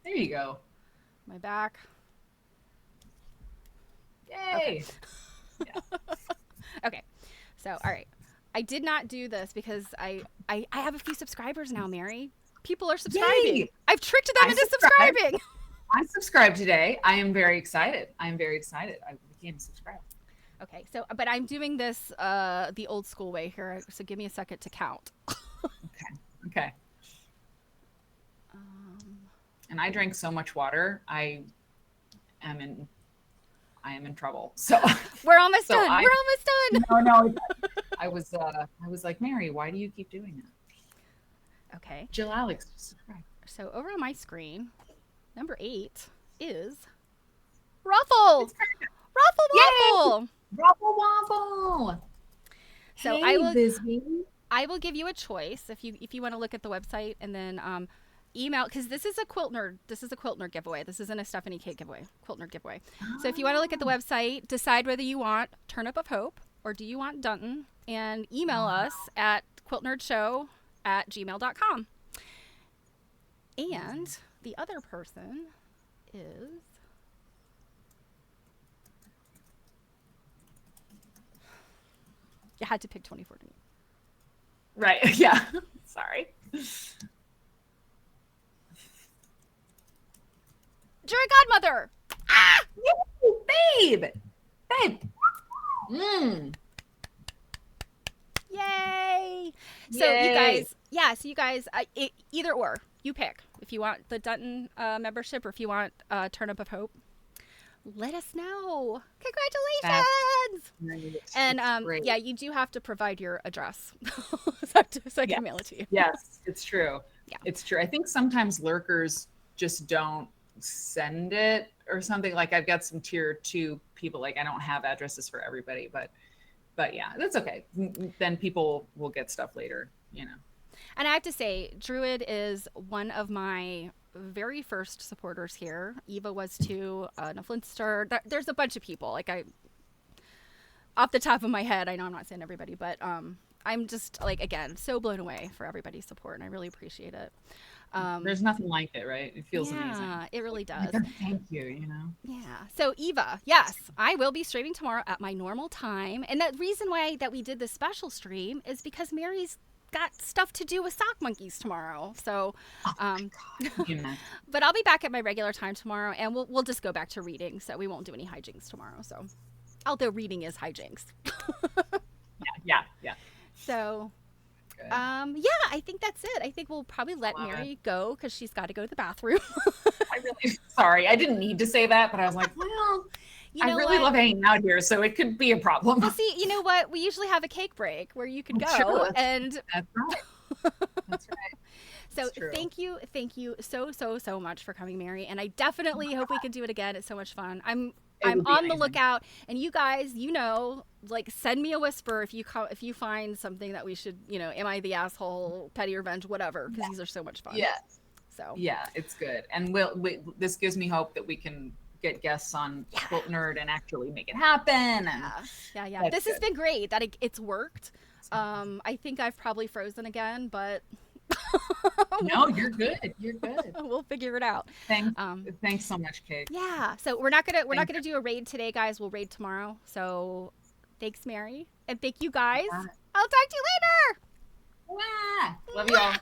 There you go. My back. Yay. Okay. Okay. So, all right. I did not do this because I have a few subscribers now, Mary. People are subscribing. Yay! I've tricked them into subscribing. I subscribed today. I am very excited. I became subscribed. Okay. So, but I'm doing this the old school way here. So give me a second to count. Okay. And I drank so much water. I am in trouble. So we're almost done. We're almost done. No. I was like, Mary, why do you keep doing that? Okay. Jill Alex, subscribe. So over on my screen, number 8 is Ruffle. Ruffle Waffle. Ruffle Waffle. So hey, I will give you a choice if you want to look at the website and then email, because this is a Quilt Nerd giveaway. This isn't a Stephanie Cake giveaway. Quilt Nerd giveaway. So if you want to look at the website, decide whether you want Turnip of Hope or do you want Dunton, and email us at quiltnerdshow@gmail.com. And the other person is you had to pick 2014. Right. Yeah. Sorry. Jury Godmother. Ah! Woo, babe. Yay! So Yay. you guys, either or, you pick. If you want the Dunton membership or if you want Turnip of Hope, let us know. Congratulations! Nice. And yeah, you do have to provide your address so I can mail it to you. Yes, it's true. Yeah. It's true. I think sometimes lurkers just don't send it or something. Like I've got some tier 2 people, like I don't have addresses for everybody, but yeah, that's okay. Then people will get stuff later, you know. And I have to say, Druid is one of my very first supporters here. Eva was too, Naflinster. There's a bunch of people. Like off the top of my head, I know I'm not saying everybody, but I'm just like, again, so blown away for everybody's support, and I really appreciate it. There's nothing like it, right? It feels amazing. Yeah, it really does. Thank you, you know? Yeah. So Eva, yes, I will be streaming tomorrow at my normal time. And the reason why that we did this special stream is because Mary's got stuff to do with Sock Monkeys tomorrow. So, but I'll be back at my regular time tomorrow, and we'll just go back to reading. So we won't do any hijinks tomorrow. So, although reading is hijinks. Yeah. So, Good. yeah, I think that's it. I think we'll probably let Mary go because she's got to go to the bathroom. Sorry, I didn't need to say that, but I was like, well, I really love hanging out here, so it could be a problem. Well, see, you know what? We usually have a cake break where you can go, and that's right. That's right. So thank you so much for coming, Mary, and I definitely hope we can do it again. It's so much fun. I'm on the lookout, and you guys, like send me a whisper if you find something that we should, am I the asshole, petty revenge, whatever, because these are so much fun. Yeah. So yeah, it's good, and this gives me hope that we can get guests on Quilt Nerd and actually make it happen. Yeah. This has been great. That it's worked. I think I've probably frozen again, but. No, you're good. You're good. We'll figure it out. Thanks so much, Kate. Yeah. So we're not gonna do a raid today, guys. We'll raid tomorrow. So thanks, Mary, and thank you guys. I'll talk to you later. Love you all.